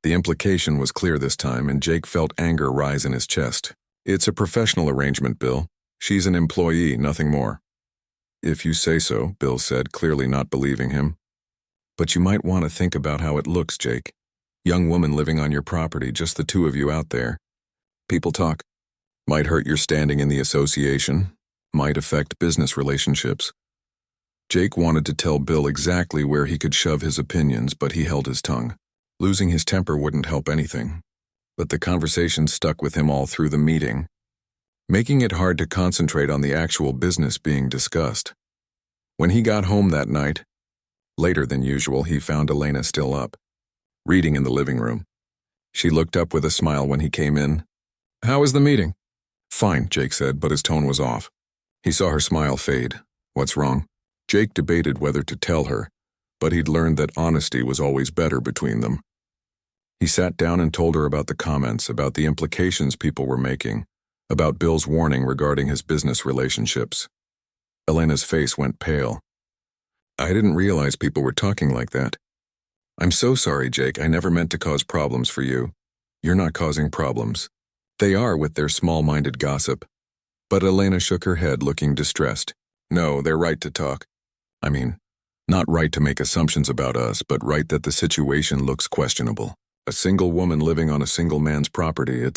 The implication was clear this time, and Jake felt anger rise in his chest. It's a professional arrangement, Bill. She's an employee, nothing more. If you say so, Bill said, clearly not believing him. But you might want to think about how it looks, Jake. Young woman living on your property, just the two of you out there. People talk. Might hurt your standing in the association. Might affect business relationships. Jake wanted to tell Bill exactly where he could shove his opinions, but he held his tongue. Losing his temper wouldn't help anything. But the conversation stuck with him all through the meeting, making it hard to concentrate on the actual business being discussed. When he got home that night, later than usual, he found Elena still up, reading in the living room. She looked up with a smile when he came in. How was the meeting? Fine, Jake said, but his tone was off. He saw her smile fade. What's wrong? Jake debated whether to tell her, but he'd learned that honesty was always better between them. He sat down and told her about the comments, about the implications people were making, about Bill's warning regarding his business relationships. Elena's face went pale. I didn't realize people were talking like that. I'm so sorry, Jake. I never meant to cause problems for you. You're not causing problems. They are with their small-minded gossip. But Elena shook her head, looking distressed. No, they're right to talk. I mean, not right to make assumptions about us, but right that the situation looks questionable. A single woman living on a single man's property,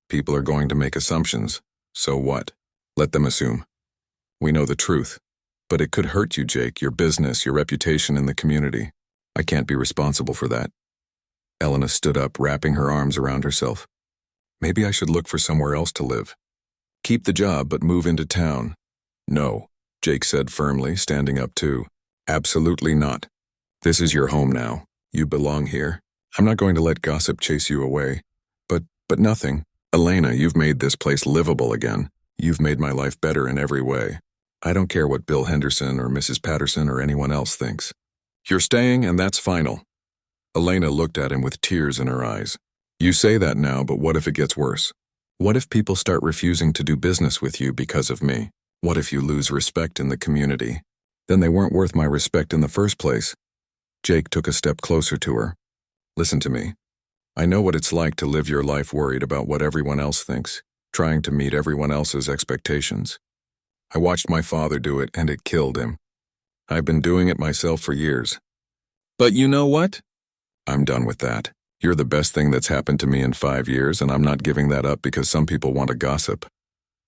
people are going to make assumptions. So what? Let them assume. We know the truth. But it could hurt you, Jake, your business, your reputation in the community. I can't be responsible for that. Elena stood up, wrapping her arms around herself. Maybe I should look for somewhere else to live. Keep the job, but move into town. No, Jake said firmly, standing up too. Absolutely not. This is your home now. You belong here. I'm not going to let gossip chase you away. But nothing. Elena, you've made this place livable again. You've made my life better in every way. I don't care what Bill Henderson or Mrs. Patterson or anyone else thinks. You're staying, and that's final. Elena looked at him with tears in her eyes. You say that now, but what if it gets worse? What if people start refusing to do business with you because of me? What if you lose respect in the community? Then they weren't worth my respect in the first place. Jake took a step closer to her. Listen to me. I know what it's like to live your life worried about what everyone else thinks, trying to meet everyone else's expectations. I watched my father do it, and it killed him. I've been doing it myself for years. But you know what? I'm done with that. You're the best thing that's happened to me in 5 years, and I'm not giving that up because some people want to gossip.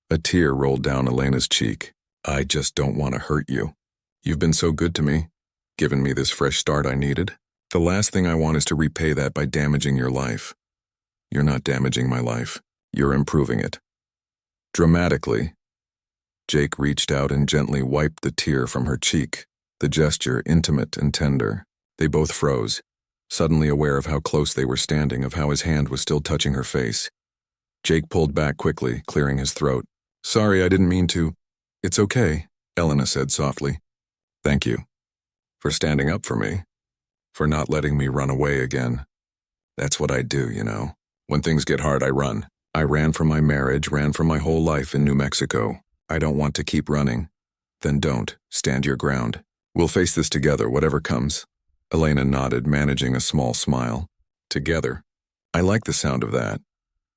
A tear rolled down Elena's cheek. I just don't want to hurt you. You've been so good to me, given me this fresh start I needed. The last thing I want is to repay that by damaging your life. You're not damaging my life. You're improving it. Dramatically. Jake reached out and gently wiped the tear from her cheek, the gesture intimate and tender. They both froze, suddenly aware of how close they were standing, of how his hand was still touching her face. Jake pulled back quickly, clearing his throat. "Sorry, I didn't mean to." "It's okay," Elena said softly. "Thank you. For standing up for me. For not letting me run away again. That's what I do, you know. When things get hard, I run. I ran from my marriage, ran from my whole life in New Mexico. I don't want to keep running. Then don't. Stand your ground. We'll face this together, whatever comes." Elena nodded, managing a small smile. Together. I like the sound of that.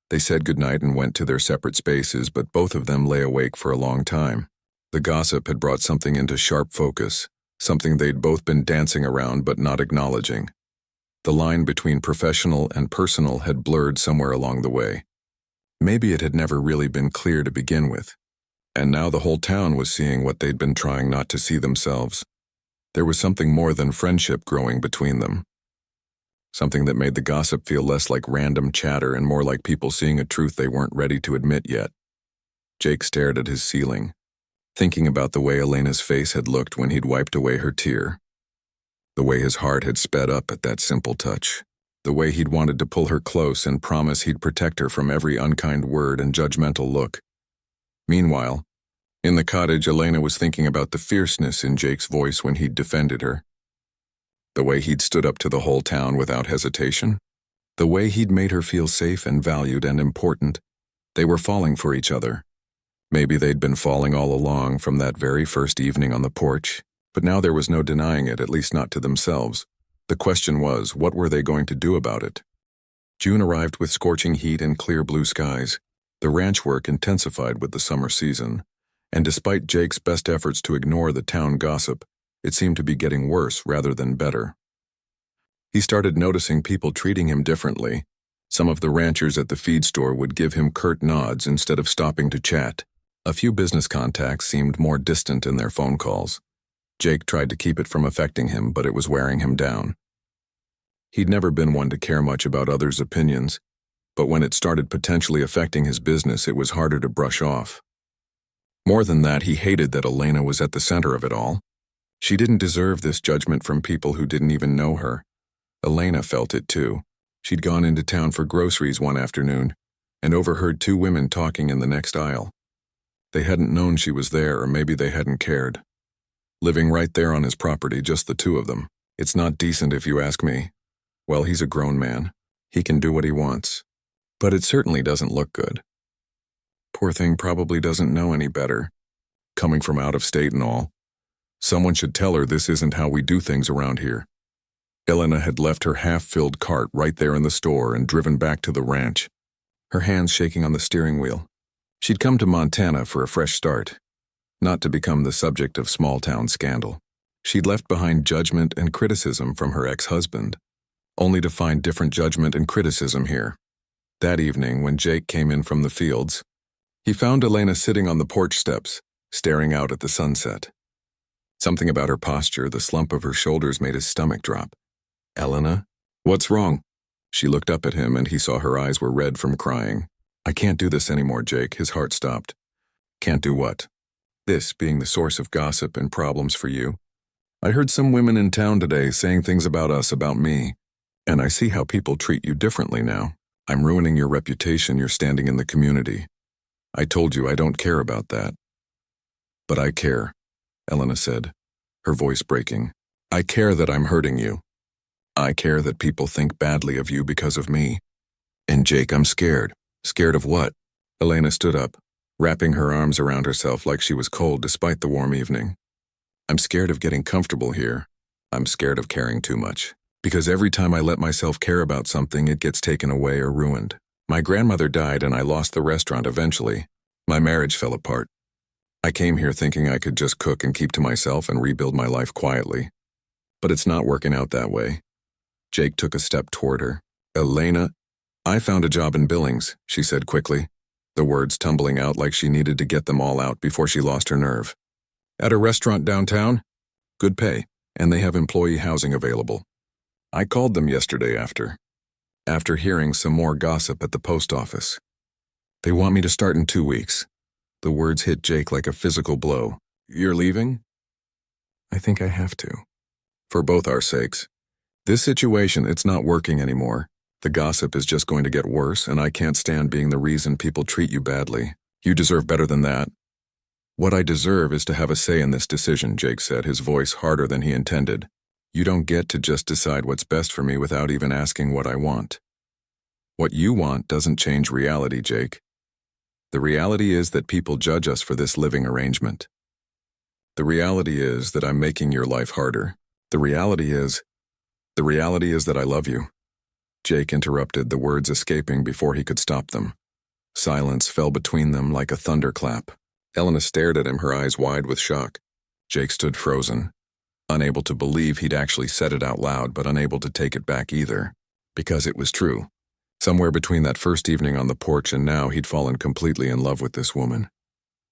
They said goodnight and went to their separate spaces, but both of them lay awake for a long time. The gossip had brought something into sharp focus, something they'd both been dancing around but not acknowledging. The line between professional and personal had blurred somewhere along the way. Maybe it had never really been clear to begin with. And now the whole town was seeing what they'd been trying not to see themselves. There was something more than friendship growing between them. Something that made the gossip feel less like random chatter and more like people seeing a truth they weren't ready to admit yet. Jake stared at his ceiling, thinking about the way Elena's face had looked when he'd wiped away her tear. The way his heart had sped up at that simple touch. The way he'd wanted to pull her close and promise he'd protect her from every unkind word and judgmental look. Meanwhile, in the cottage, Elena was thinking about the fierceness in Jake's voice when he'd defended her. The way he'd stood up to the whole town without hesitation. The way he'd made her feel safe and valued and important. They were falling for each other. Maybe they'd been falling all along from that very first evening on the porch, but now there was no denying it, at least not to themselves. The question was, what were they going to do about it? June arrived with scorching heat and clear blue skies. The ranch work intensified with the summer season, and despite Jake's best efforts to ignore the town gossip, it seemed to be getting worse rather than better. He started noticing people treating him differently. Some of the ranchers at the feed store would give him curt nods instead of stopping to chat. A few business contacts seemed more distant in their phone calls. Jake tried to keep it from affecting him, but it was wearing him down. He'd never been one to care much about others' opinions, but when it started potentially affecting his business, it was harder to brush off. More than that, he hated that Elena was at the center of it all. She didn't deserve this judgment from people who didn't even know her. Elena felt it too. She'd gone into town for groceries one afternoon and overheard two women talking in the next aisle. They hadn't known she was there, or maybe they hadn't cared. Living right there on his property, just the two of them. It's not decent if you ask me. Well, he's a grown man. He can do what he wants. But it certainly doesn't look good. Poor thing probably doesn't know any better. Coming from out of state and all. Someone should tell her this isn't how we do things around here. Elena had left her half-filled cart right there in the store and driven back to the ranch, her hands shaking on the steering wheel. She'd come to Montana for a fresh start, not to become the subject of small-town scandal. She'd left behind judgment and criticism from her ex-husband, only to find different judgment and criticism here. That evening, when Jake came in from the fields, he found Elena sitting on the porch steps, staring out at the sunset. Something about her posture, the slump of her shoulders, made his stomach drop. "Elena? What's wrong?" She looked up at him, and he saw her eyes were red from crying. "I can't do this anymore, Jake." His heart stopped. "Can't do what?" "This being the source of gossip and problems for you. I heard some women in town today saying things about us, about me, and I see how people treat you differently now. I'm ruining your reputation, your standing in the community. I told you I don't care about that." "But I care," Elena said, her voice breaking. "I care that I'm hurting you. I care that people think badly of you because of me. And Jake, I'm scared." "Scared of what?" Elena stood up, wrapping her arms around herself like she was cold despite the warm evening. "I'm scared of getting comfortable here. I'm scared of caring too much. Because every time I let myself care about something, it gets taken away or ruined. My grandmother died and I lost the restaurant eventually. My marriage fell apart. I came here thinking I could just cook and keep to myself and rebuild my life quietly. But it's not working out that way." Jake took a step toward her. "Elena, I found a job in Billings," she said quickly, the words tumbling out like she needed to get them all out before she lost her nerve. "At a restaurant downtown? Good pay, and they have employee housing available. I called them yesterday after hearing some more gossip at the post office. They want me to start in 2 weeks. The words hit Jake like a physical blow. You're leaving? I think I have to. For both our sakes. This situation, it's not working anymore. The gossip is just going to get worse, and I can't stand being the reason people treat you badly. You deserve better than that. What I deserve is to have a say in this decision, Jake said, his voice harder than he intended. You don't get to just decide what's best for me without even asking what I want. What you want doesn't change reality, Jake. The reality is that people judge us for this living arrangement. The reality is that I'm making your life harder. The reality is that I love you. Jake interrupted, the words escaping before he could stop them. Silence fell between them like a thunderclap. Elena stared at him, her eyes wide with shock. Jake stood frozen, unable to believe he'd actually said it out loud, but unable to take it back either, because it was true. Somewhere between that first evening on the porch and now, he'd fallen completely in love with this woman.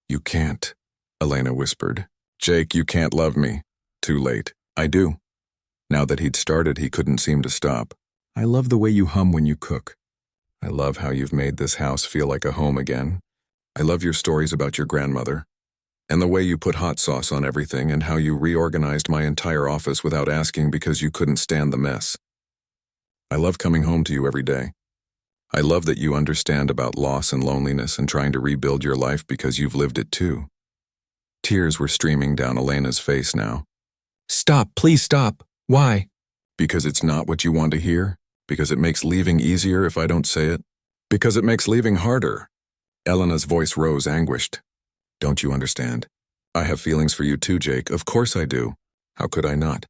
You can't, Elena whispered. Jake, you can't love me. Too late. I do. Now that he'd started, he couldn't seem to stop. I love the way you hum when you cook. I love how you've made this house feel like a home again. I love your stories about your grandmother. And the way you put hot sauce on everything and how you reorganized my entire office without asking because you couldn't stand the mess. I love coming home to you every day. I love that you understand about loss and loneliness and trying to rebuild your life because you've lived it too. Tears were streaming down Elena's face now. Stop, please stop. Why? Because it's not what you want to hear? Because it makes leaving easier if I don't say it? Because it makes leaving harder? Elena's voice rose, anguished. Don't you understand? I have feelings for you too, Jake. Of course I do. How could I not?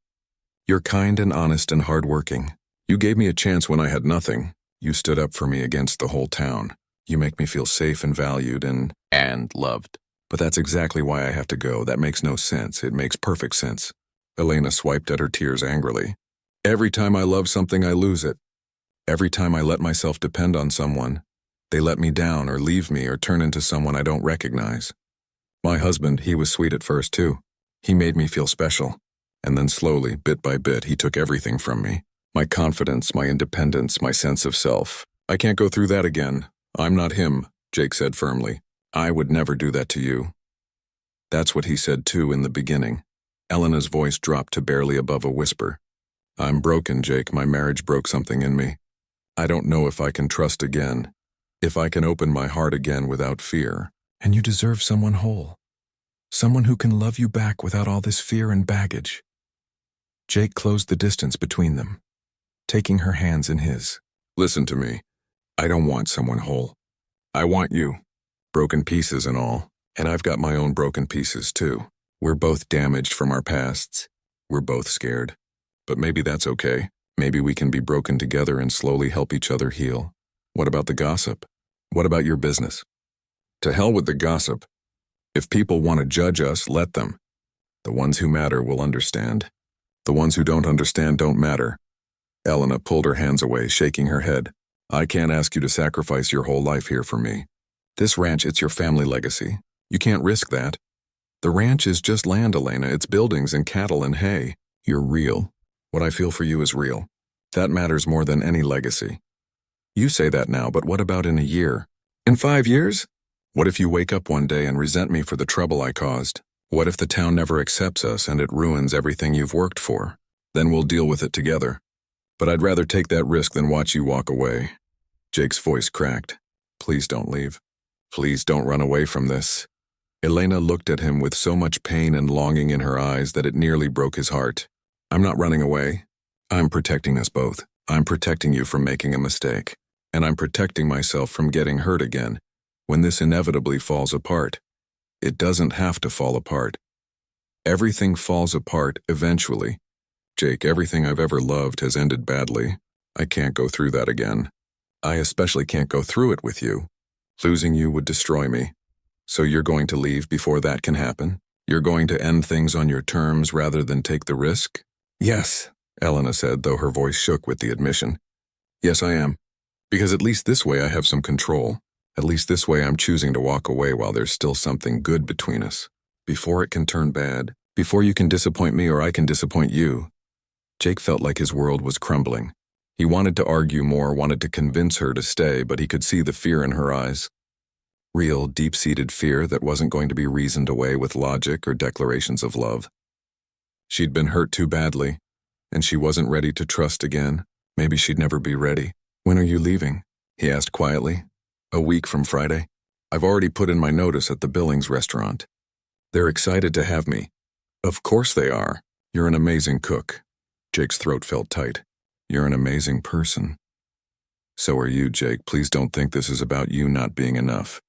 You're kind and honest and hardworking. You gave me a chance when I had nothing. You stood up for me against the whole town. You make me feel safe and valued and loved. But that's exactly why I have to go. That makes no sense. It makes perfect sense. Elena swiped at her tears angrily. Every time I love something, I lose it. Every time I let myself depend on someone, they let me down or leave me or turn into someone I don't recognize. My husband, he was sweet at first too. He made me feel special. And then slowly, bit by bit, he took everything from me. My confidence, my independence, my sense of self. I can't go through that again. I'm not him, Jake said firmly. I would never do that to you. That's what he said too in the beginning. Elena's voice dropped to barely above a whisper. I'm broken, Jake. My marriage broke something in me. I don't know if I can trust again, if I can open my heart again without fear. And you deserve someone whole. Someone who can love you back without all this fear and baggage. Jake closed the distance between them, taking her hands in his. Listen to me. I don't want someone whole. I want you. Broken pieces and all. And I've got my own broken pieces too. We're both damaged from our pasts. We're both scared. But maybe that's okay. Maybe we can be broken together and slowly help each other heal. What about the gossip? What about your business? To hell with the gossip. If people want to judge us, let them. The ones who matter will understand. The ones who don't understand don't matter. Elena pulled her hands away, shaking her head. I can't ask you to sacrifice your whole life here for me. This ranch, it's your family legacy. You can't risk that. The ranch is just land, Elena. It's buildings and cattle and hay. You're real. What I feel for you is real. That matters more than any legacy. You say that now, but what about in a year? In 5 years? What if you wake up one day and resent me for the trouble I caused? What if the town never accepts us and it ruins everything you've worked for? Then we'll deal with it together. But I'd rather take that risk than watch you walk away. Jake's voice cracked. Please don't leave. Please don't run away from this. Elena looked at him with so much pain and longing in her eyes that it nearly broke his heart. I'm not running away. I'm protecting us both. I'm protecting you from making a mistake. And I'm protecting myself from getting hurt again. When this inevitably falls apart, it doesn't have to fall apart. Everything falls apart eventually. Jake, everything I've ever loved has ended badly. I can't go through that again. I especially can't go through it with you. Losing you would destroy me. So you're going to leave before that can happen? You're going to end things on your terms rather than take the risk? Yes, Elena said, though her voice shook with the admission. Yes, I am. Because at least this way I have some control. At least this way I'm choosing to walk away while there's still something good between us. Before it can turn bad. Before you can disappoint me or I can disappoint you. Jake felt like his world was crumbling. He wanted to argue more, wanted to convince her to stay, but he could see the fear in her eyes. Real, deep-seated fear that wasn't going to be reasoned away with logic or declarations of love. She'd been hurt too badly, and she wasn't ready to trust again. Maybe she'd never be ready. "When are you leaving?" he asked quietly. "A week from Friday. I've already put in my notice at the Billings restaurant. They're excited to have me." "Of course they are. You're an amazing cook." Jake's throat felt tight. "You're an amazing person." "So are you, Jake. Please don't think this is about you not being enough.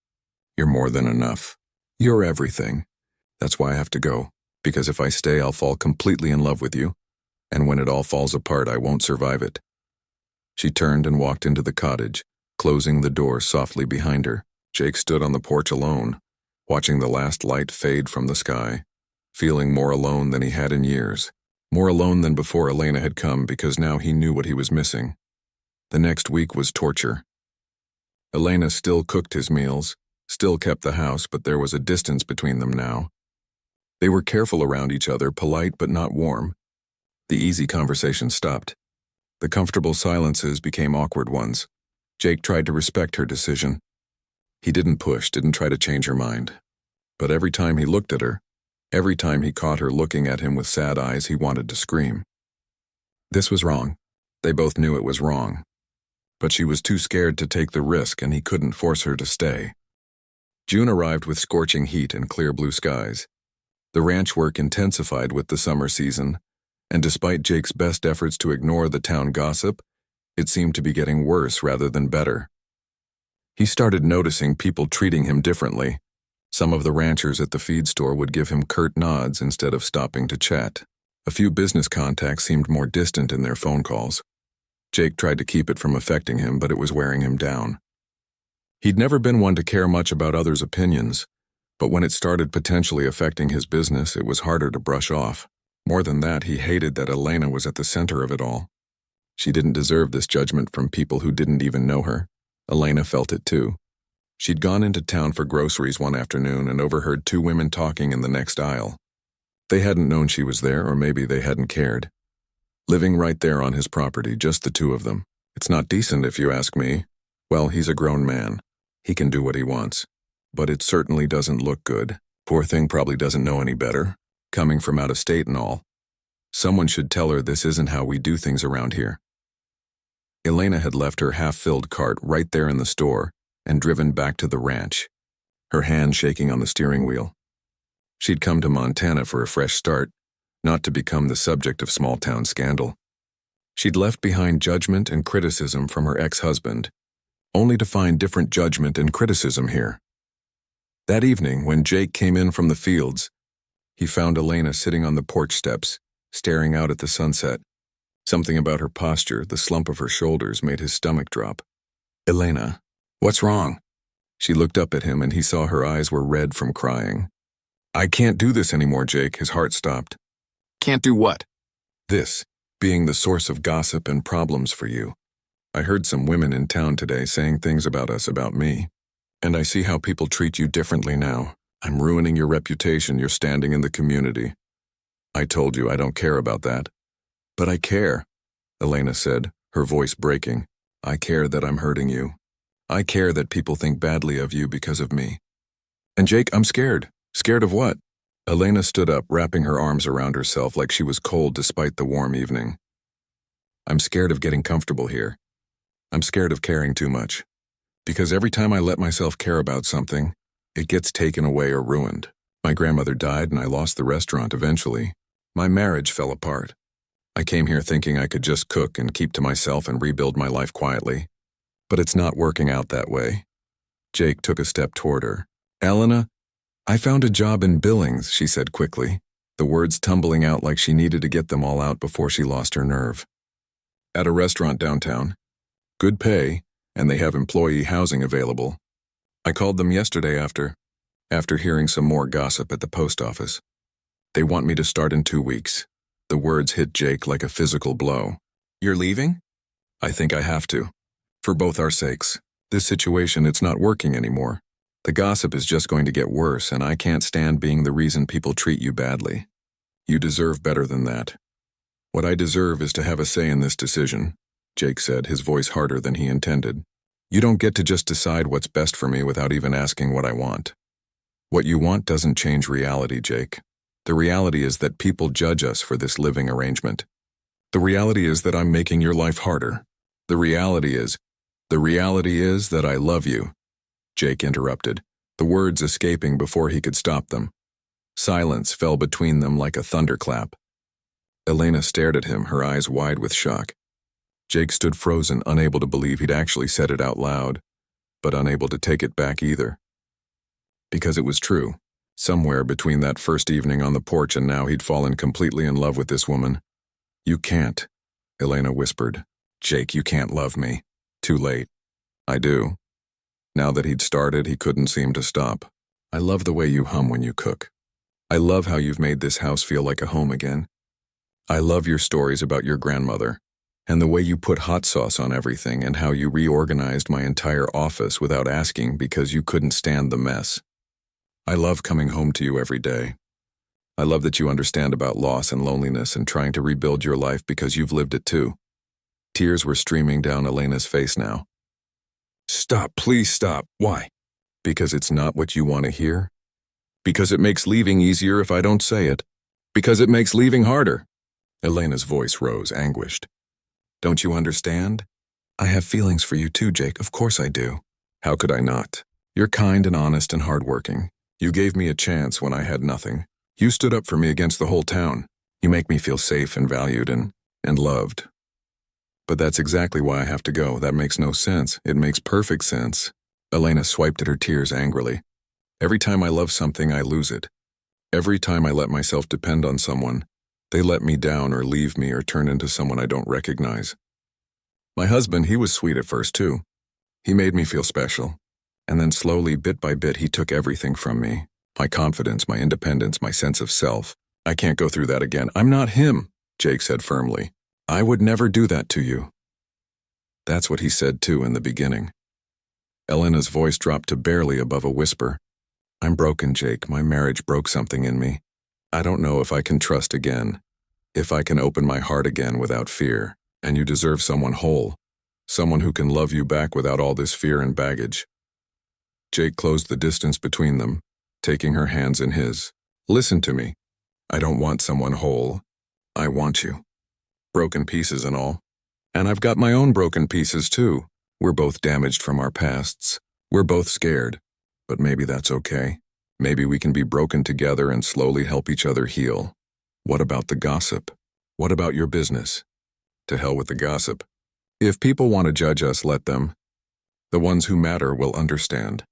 You're more than enough. You're everything. That's why I have to go, because if I stay, I'll fall completely in love with you, and when it all falls apart, I won't survive it." She turned and walked into the cottage, closing the door softly behind her. Jake stood on the porch alone, watching the last light fade from the sky, feeling more alone than he had in years. More alone than before Elena had come, because now he knew what he was missing. The next week was torture. Elena still cooked his meals, still kept the house, but there was a distance between them now. They were careful around each other, polite but not warm. The easy conversation stopped. The comfortable silences became awkward ones. Jake tried to respect her decision. He didn't push, didn't try to change her mind. But every time he looked at her, every time he caught her looking at him with sad eyes, he wanted to scream. This was wrong. They both knew it was wrong. But she was too scared to take the risk, and he couldn't force her to stay. June arrived with scorching heat and clear blue skies. The ranch work intensified with the summer season, and despite Jake's best efforts to ignore the town gossip, it seemed to be getting worse rather than better. He started noticing people treating him differently. Some of the ranchers at the feed store would give him curt nods instead of stopping to chat. A few business contacts seemed more distant in their phone calls. Jake tried to keep it from affecting him, but it was wearing him down. He'd never been one to care much about others' opinions, but when it started potentially affecting his business, it was harder to brush off. More than that, he hated that Elena was at the center of it all. She didn't deserve this judgment from people who didn't even know her. Elena felt it too. She'd gone into town for groceries one afternoon and overheard two women talking in the next aisle. They hadn't known she was there, or maybe they hadn't cared. Living right there on his property, just the two of them. It's not decent if you ask me. Well, he's a grown man. He can do what he wants. But it certainly doesn't look good. Poor thing probably doesn't know any better, coming from out of state and all. Someone should tell her this isn't how we do things around here. Elena had left her half-filled cart right there in the store and driven back to the ranch, her hand shaking on the steering wheel. She'd come to Montana for a fresh start, not to become the subject of small-town scandal. She'd left behind judgment and criticism from her ex-husband, only to find different judgment and criticism here. That evening, when Jake came in from the fields, he found Elena sitting on the porch steps, staring out at the sunset. Something about her posture, the slump of her shoulders, made his stomach drop. "Elena, what's wrong?" She looked up at him, and he saw her eyes were red from crying. "I can't do this anymore, Jake." His heart stopped. "Can't do what?" "This, being the source of gossip and problems for you. I heard some women in town today saying things about us, about me. And I see how people treat you differently now. I'm ruining your reputation, your standing in the community. I told you I don't care about that." "But I care," Elena said, her voice breaking. "I care that I'm hurting you. I care that people think badly of you because of me. And Jake, I'm scared." "Scared of what?" Elena stood up, wrapping her arms around herself like she was cold despite the warm evening. "I'm scared of getting comfortable here. I'm scared of caring too much. Because every time I let myself care about something, it gets taken away or ruined. My grandmother died and I lost the restaurant eventually. My marriage fell apart. I came here thinking I could just cook and keep to myself and rebuild my life quietly. But it's not working out that way." Jake took a step toward her. "Elena, I found a job in Billings," she said quickly, the words tumbling out like she needed to get them all out before she lost her nerve. "At a restaurant downtown. Good pay, and they have employee housing available. I called them yesterday after hearing some more gossip at the post office. They want me to start in 2 weeks." The words hit Jake like a physical blow. "You're leaving?" "I think I have to. For both our sakes. This situation, it's not working anymore. The gossip is just going to get worse, and I can't stand being the reason people treat you badly. You deserve better than that." "What I deserve is to have a say in this decision," Jake said, his voice harder than he intended. You don't get to just decide what's best for me without even asking what I want. What you want doesn't change reality, Jake. The reality is that people judge us for this living arrangement. The reality is that I'm making your life harder. The reality is that I love you. Jake interrupted, the words escaping before he could stop them. Silence fell between them like a thunderclap. Elena stared at him, her eyes wide with shock. Jake stood frozen, unable to believe he'd actually said it out loud, but unable to take it back either. Because it was true. Somewhere between that first evening on the porch and now he'd fallen completely in love with this woman. You can't, Elena whispered. Jake, you can't love me. Too late. I do. Now that he'd started, he couldn't seem to stop. I love the way you hum when you cook. I love how you've made this house feel like a home again. I love your stories about your grandmother, and the way you put hot sauce on everything and how you reorganized my entire office without asking because you couldn't stand the mess. I love coming home to you every day. I love that you understand about loss and loneliness and trying to rebuild your life because you've lived it too. Tears were streaming down Elena's face now. Stop, please stop. Why? Because it's not what you want to hear? Because it makes leaving easier if I don't say it? Because it makes leaving harder? Elena's voice rose, anguished. Don't you understand? I have feelings for you too, Jake. Of course I do. How could I not? You're kind and honest and hardworking. You gave me a chance when I had nothing. You stood up for me against the whole town. You make me feel safe and valued and loved. But that's exactly why I have to go. That makes no sense. It makes perfect sense. Elena swiped at her tears angrily. Every time I love something, I lose it. Every time I let myself depend on someone, they let me down or leave me or turn into someone I don't recognize. My husband, he was sweet at first too. He made me feel special. And then slowly, bit by bit, he took everything from me. My confidence, my independence, my sense of self. I can't go through that again. I'm not him, Jake said firmly. I would never do that to you. That's what he said too in the beginning. Elena's voice dropped to barely above a whisper. I'm broken, Jake. My marriage broke something in me. I don't know if I can trust again. If I can open my heart again without fear. And you deserve someone whole. Someone who can love you back without all this fear and baggage. Jake closed the distance between them, taking her hands in his. Listen to me. I don't want someone whole. I want you. Broken pieces and all. And I've got my own broken pieces too. We're both damaged from our pasts. We're both scared. But maybe that's okay. Maybe we can be broken together and slowly help each other heal. What about the gossip? What about your business? To hell with the gossip. If people want to judge us, let them. The ones who matter will understand.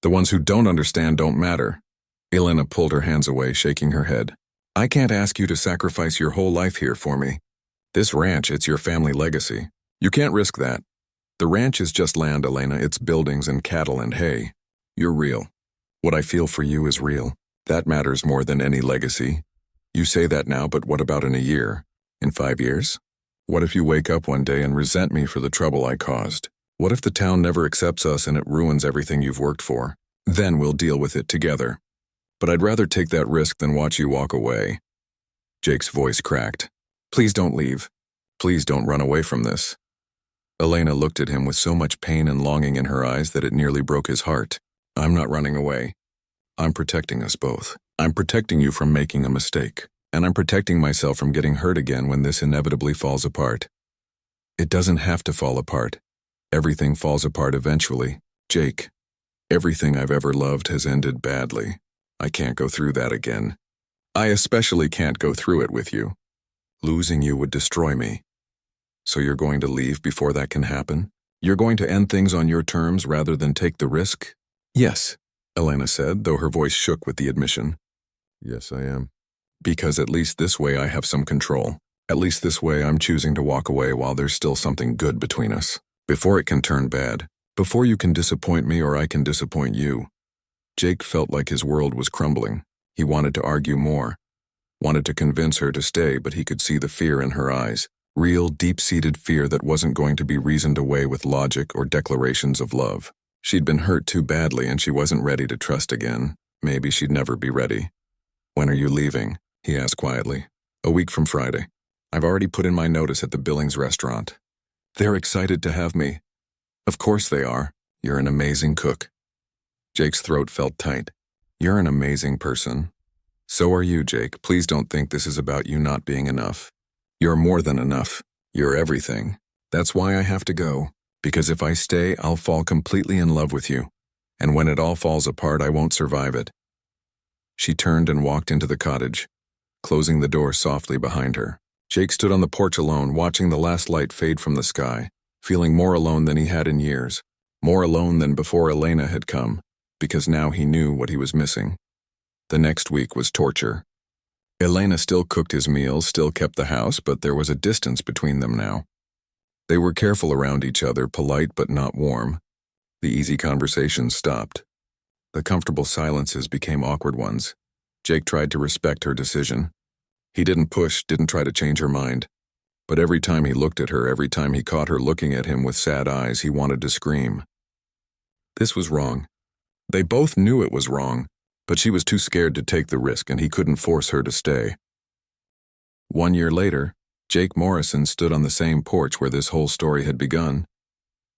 The ones who don't understand don't matter. Elena pulled her hands away, shaking her head. I can't ask you to sacrifice your whole life here for me. This ranch, it's your family legacy. You can't risk that. The ranch is just land, Elena. It's buildings and cattle and hay. You're real. What I feel for you is real. That matters more than any legacy. You say that now, but what about in a year? In 5 years? What if you wake up one day and resent me for the trouble I caused? What if the town never accepts us and it ruins everything you've worked for? Then we'll deal with it together. But I'd rather take that risk than watch you walk away. Jake's voice cracked. Please don't leave. Please don't run away from this. Elena looked at him with so much pain and longing in her eyes that it nearly broke his heart. I'm not running away. I'm protecting us both. I'm protecting you from making a mistake. And I'm protecting myself from getting hurt again when this inevitably falls apart. It doesn't have to fall apart. Everything falls apart eventually. Jake, everything I've ever loved has ended badly. I can't go through that again. I especially can't go through it with you. Losing you would destroy me. So you're going to leave before that can happen? You're going to end things on your terms rather than take the risk? Yes, Elena said, though her voice shook with the admission. Yes, I am. Because at least this way I have some control. At least this way I'm choosing to walk away while there's still something good between us. Before it can turn bad. Before you can disappoint me or I can disappoint you. Jake felt like his world was crumbling. He wanted to argue more. Wanted to convince her to stay, but he could see the fear in her eyes. Real, deep-seated fear that wasn't going to be reasoned away with logic or declarations of love. She'd been hurt too badly and she wasn't ready to trust again. Maybe she'd never be ready. When are you leaving? He asked quietly. A week from Friday. I've already put in my notice at the Billings restaurant. They're excited to have me. Of course they are. You're an amazing cook. Jake's throat felt tight. You're an amazing person. So are you, Jake. Please don't think this is about you not being enough. You're more than enough. You're everything. That's why I have to go. Because if I stay, I'll fall completely in love with you. And when it all falls apart, I won't survive it. She turned and walked into the cottage, closing the door softly behind her. Jake stood on the porch alone, watching the last light fade from the sky, feeling more alone than he had in years, more alone than before Elena had come, because now he knew what he was missing. The next week was torture. Elena still cooked his meals, still kept the house, but there was a distance between them now. They were careful around each other, polite but not warm. The easy conversations stopped. The comfortable silences became awkward ones. Jake tried to respect her decision. He didn't push, didn't try to change her mind. But every time he looked at her, every time he caught her looking at him with sad eyes, he wanted to scream. This was wrong. They both knew it was wrong, but she was too scared to take the risk and he couldn't force her to stay. 1 year later, Jake Morrison stood on the same porch where this whole story had begun.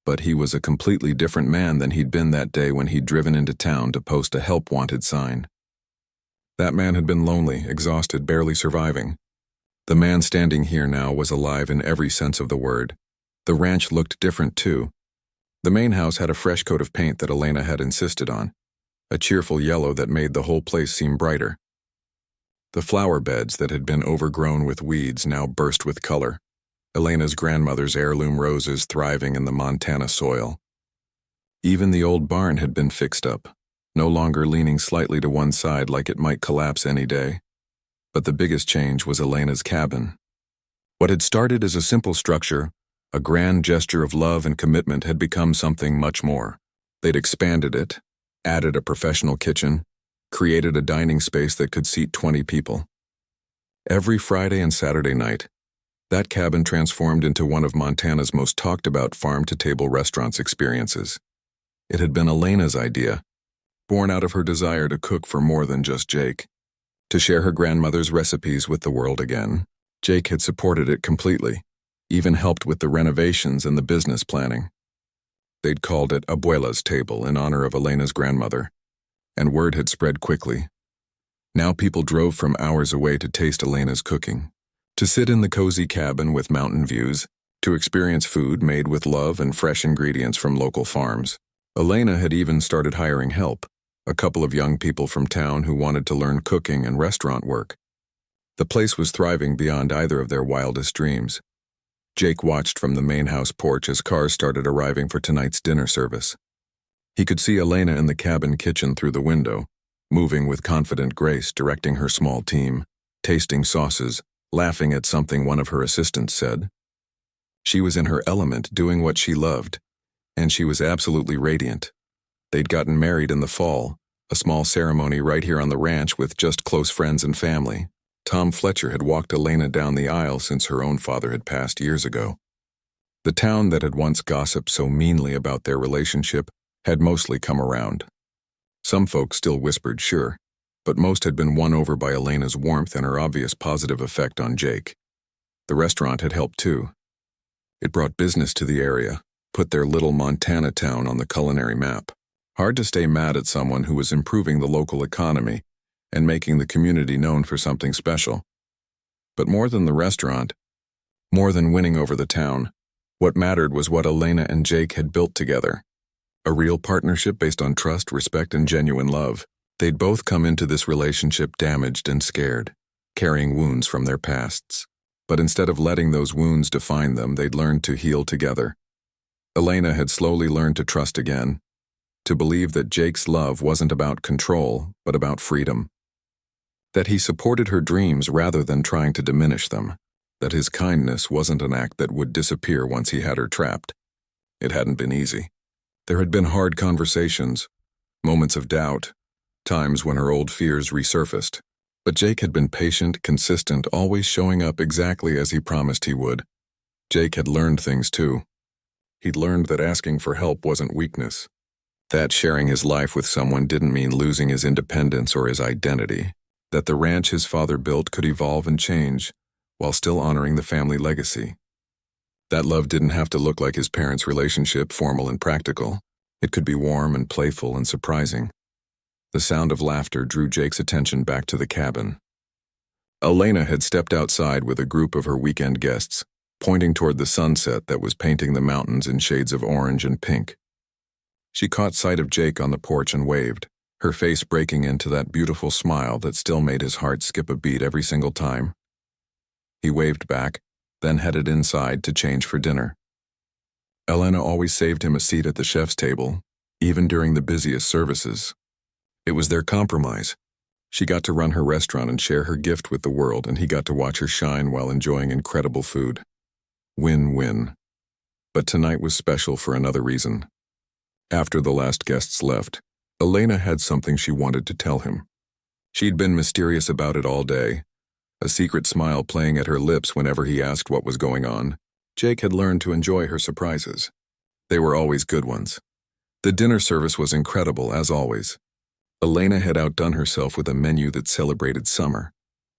But he was a completely different man than he'd been that day when he'd driven into town to post a help wanted sign. That man had been lonely, exhausted, barely surviving. The man standing here now was alive in every sense of the word. The ranch looked different too. The main house had a fresh coat of paint that Elena had insisted on, a cheerful yellow that made the whole place seem brighter. The flower beds that had been overgrown with weeds now burst with color, Elena's grandmother's heirloom roses thriving in the Montana soil. Even the old barn had been fixed up, no longer leaning slightly to one side like it might collapse any day. But the biggest change was Elena's cabin. What had started as a simple structure, a grand gesture of love and commitment, had become something much more. They'd expanded it, added a professional kitchen, created a dining space that could seat 20 people. Every Friday and Saturday night, that cabin transformed into one of Montana's most talked-about farm-to-table restaurants experiences. It had been Elena's idea, born out of her desire to cook for more than just Jake, to share her grandmother's recipes with the world again. Jake had supported it completely, even helped with the renovations and the business planning. They'd called it Abuela's Table in honor of Elena's grandmother, and word had spread quickly. Now people drove from hours away to taste Elena's cooking, to sit in the cozy cabin with mountain views, to experience food made with love and fresh ingredients from local farms. Elena had even started hiring help, a couple of young people from town who wanted to learn cooking and restaurant work. The place was thriving beyond either of their wildest dreams. Jake watched from the main house porch as cars started arriving for tonight's dinner service. He could see Elena in the cabin kitchen through the window, moving with confident grace, directing her small team, tasting sauces, laughing at something one of her assistants said. She was in her element, doing what she loved, and she was absolutely radiant. They'd gotten married in the fall, a small ceremony right here on the ranch with just close friends and family. Tom Fletcher had walked Elena down the aisle since her own father had passed years ago. The town that had once gossiped so meanly about their relationship had mostly come around. Some folks still whispered sure, but most had been won over by Elena's warmth and her obvious positive effect on Jake. The restaurant had helped too. It brought business to the area, put their little Montana town on the culinary map. Hard to stay mad at someone who was improving the local economy and making the community known for something special. But more than the restaurant, more than winning over the town, what mattered was what Elena and Jake had built together. A real partnership based on trust, respect, and genuine love. They'd both come into this relationship damaged and scared, carrying wounds from their pasts. But instead of letting those wounds define them, they'd learned to heal together. Elena had slowly learned to trust again, to believe that Jake's love wasn't about control, but about freedom. That he supported her dreams rather than trying to diminish them. That his kindness wasn't an act that would disappear once he had her trapped. It hadn't been easy. There had been hard conversations, moments of doubt, times when her old fears resurfaced. But Jake had been patient, consistent, always showing up exactly as he promised he would. Jake had learned things too. He'd learned that asking for help wasn't weakness. That sharing his life with someone didn't mean losing his independence or his identity. That the ranch his father built could evolve and change, while still honoring the family legacy. That love didn't have to look like his parents' relationship, formal and practical. It could be warm and playful and surprising. The sound of laughter drew Jake's attention back to the cabin. Elena had stepped outside with a group of her weekend guests, pointing toward the sunset that was painting the mountains in shades of orange and pink. She caught sight of Jake on the porch and waved, her face breaking into that beautiful smile that still made his heart skip a beat every single time. He waved back, then headed inside to change for dinner. Elena always saved him a seat at the chef's table, even during the busiest services. It was their compromise. She got to run her restaurant and share her gift with the world, and he got to watch her shine while enjoying incredible food. Win-win. But tonight was special for another reason. After the last guests left, Elena had something she wanted to tell him. She'd been mysterious about it all day, a secret smile playing at her lips whenever he asked what was going on. Jake had learned to enjoy her surprises. They were always good ones. The dinner service was incredible, as always. Elena had outdone herself with a menu that celebrated summer.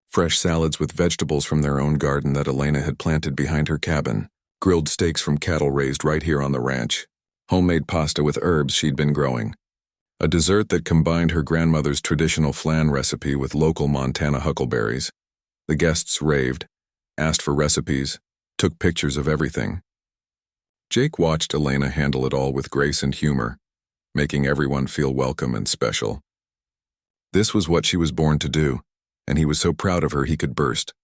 Fresh salads with vegetables from their own garden that Elena had planted behind her cabin, grilled steaks from cattle raised right here on the ranch, homemade pasta with herbs she'd been growing, a dessert that combined her grandmother's traditional flan recipe with local Montana huckleberries. The guests raved, asked for recipes, took pictures of everything. Jake watched Elena handle it all with grace and humor, making everyone feel welcome and special. This was what she was born to do, and he was so proud of her he could burst.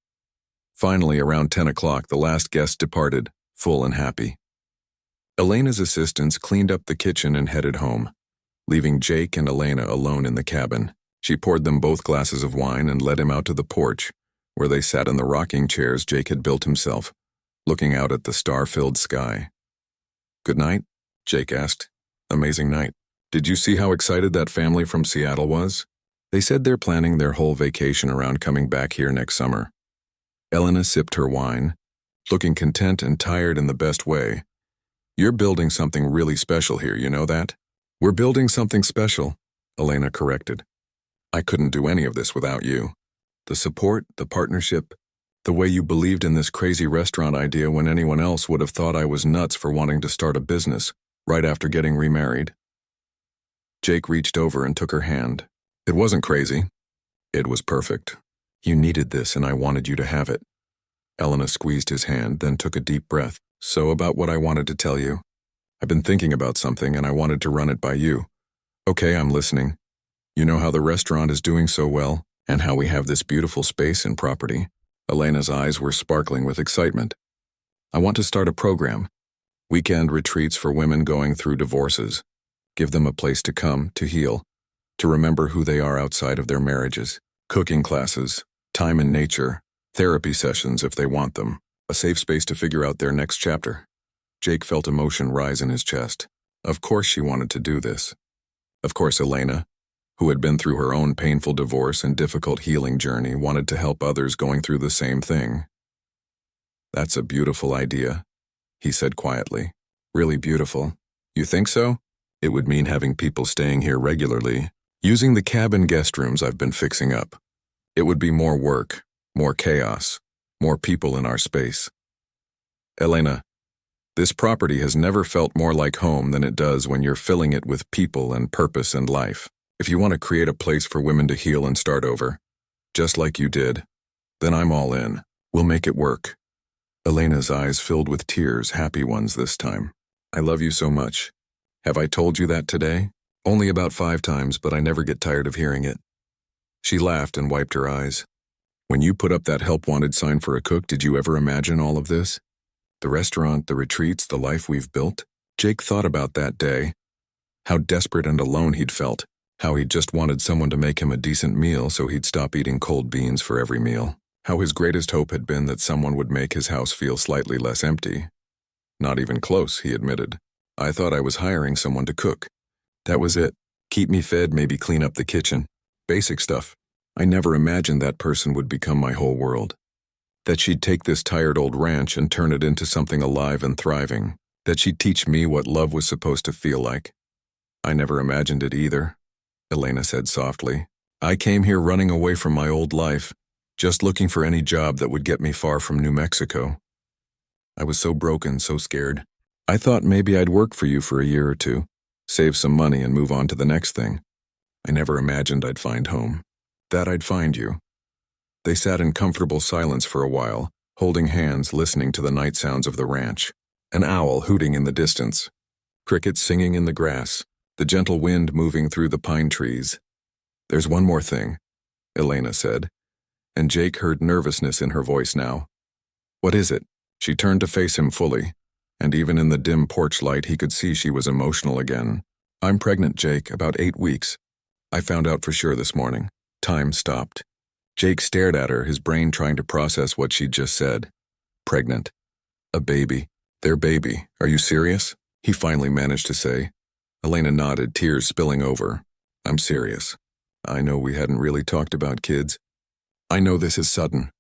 Finally, around 10 o'clock, the last guest departed, full and happy. Elena's assistants cleaned up the kitchen and headed home, leaving Jake and Elena alone in the cabin. She poured them both glasses of wine and led him out to the porch, where they sat in the rocking chairs Jake had built himself, looking out at the star-filled sky. "Good night?" Jake asked. "Amazing night. Did you see how excited that family from Seattle was? They said they're planning their whole vacation around coming back here next summer." Elena sipped her wine, looking content and tired in the best way. "You're building something really special here, you know that?" "We're building something special," Elena corrected. "I couldn't do any of this without you. The support, the partnership, the way you believed in this crazy restaurant idea when anyone else would have thought I was nuts for wanting to start a business right after getting remarried." Jake reached over and took her hand. "It wasn't crazy. It was perfect. You needed this and I wanted you to have it." Elena squeezed his hand, then took a deep breath. "So about what I wanted to tell you. I've been thinking about something and I wanted to run it by you." "Okay, I'm listening." "You know how the restaurant is doing so well, and how we have this beautiful space and property." Elena's eyes were sparkling with excitement. "I want to start a program. Weekend retreats for women going through divorces. Give them a place to come, to heal, to remember who they are outside of their marriages. Cooking classes, time in nature, therapy sessions if they want them, a safe space to figure out their next chapter." Jake felt emotion rise in his chest. Of course she wanted to do this. Of course Elena, who had been through her own painful divorce and difficult healing journey, wanted to help others going through the same thing. "That's a beautiful idea," he said quietly. "Really beautiful. You think so? It would mean having people staying here regularly, using the cabin guest rooms I've been fixing up. It would be more work, more chaos, more people in our space. Elena, this property has never felt more like home than it does when you're filling it with people and purpose and life. If you want to create a place for women to heal and start over, just like you did, then I'm all in. We'll make it work." Elena's eyes filled with tears, happy ones this time. "I love you so much. Have I told you that today?" "Only about 5 times, but I never get tired of hearing it." She laughed and wiped her eyes. "When you put up that help wanted sign for a cook, did you ever imagine all of this? The restaurant, the retreats, the life we've built?" Jake thought about that day. How desperate and alone he'd felt. How he'd just wanted someone to make him a decent meal so he'd stop eating cold beans for every meal. How his greatest hope had been that someone would make his house feel slightly less empty. "Not even close," he admitted. "I thought I was hiring someone to cook. That was it. Keep me fed, maybe clean up the kitchen. Basic stuff. I never imagined that person would become my whole world. That she'd take this tired old ranch and turn it into something alive and thriving. That she'd teach me what love was supposed to feel like. I never imagined it either," Elena said softly. "I came here running away from my old life, just looking for any job that would get me far from New Mexico. I was so broken, so scared. I thought maybe I'd work for you for a year or two, save some money and move on to the next thing. I never imagined I'd find home. That I'd find you. They sat in comfortable silence for a while, holding hands, listening to the night sounds of the ranch. An owl hooting in the distance. Crickets singing in the grass. The gentle wind moving through the pine trees. "There's one more thing," Elena said, and Jake heard nervousness in her voice now. "What is it?" She turned to face him fully, and even in the dim porch light he could see she was emotional again. "I'm pregnant, Jake, about 8 weeks. I found out for sure this morning." Time stopped. Jake stared at her, his brain trying to process what she'd just said. Pregnant. A baby. Their baby. "Are you serious?" he finally managed to say. Elena nodded, tears spilling over. "I'm serious. I know we hadn't really talked about kids. I know this is sudden,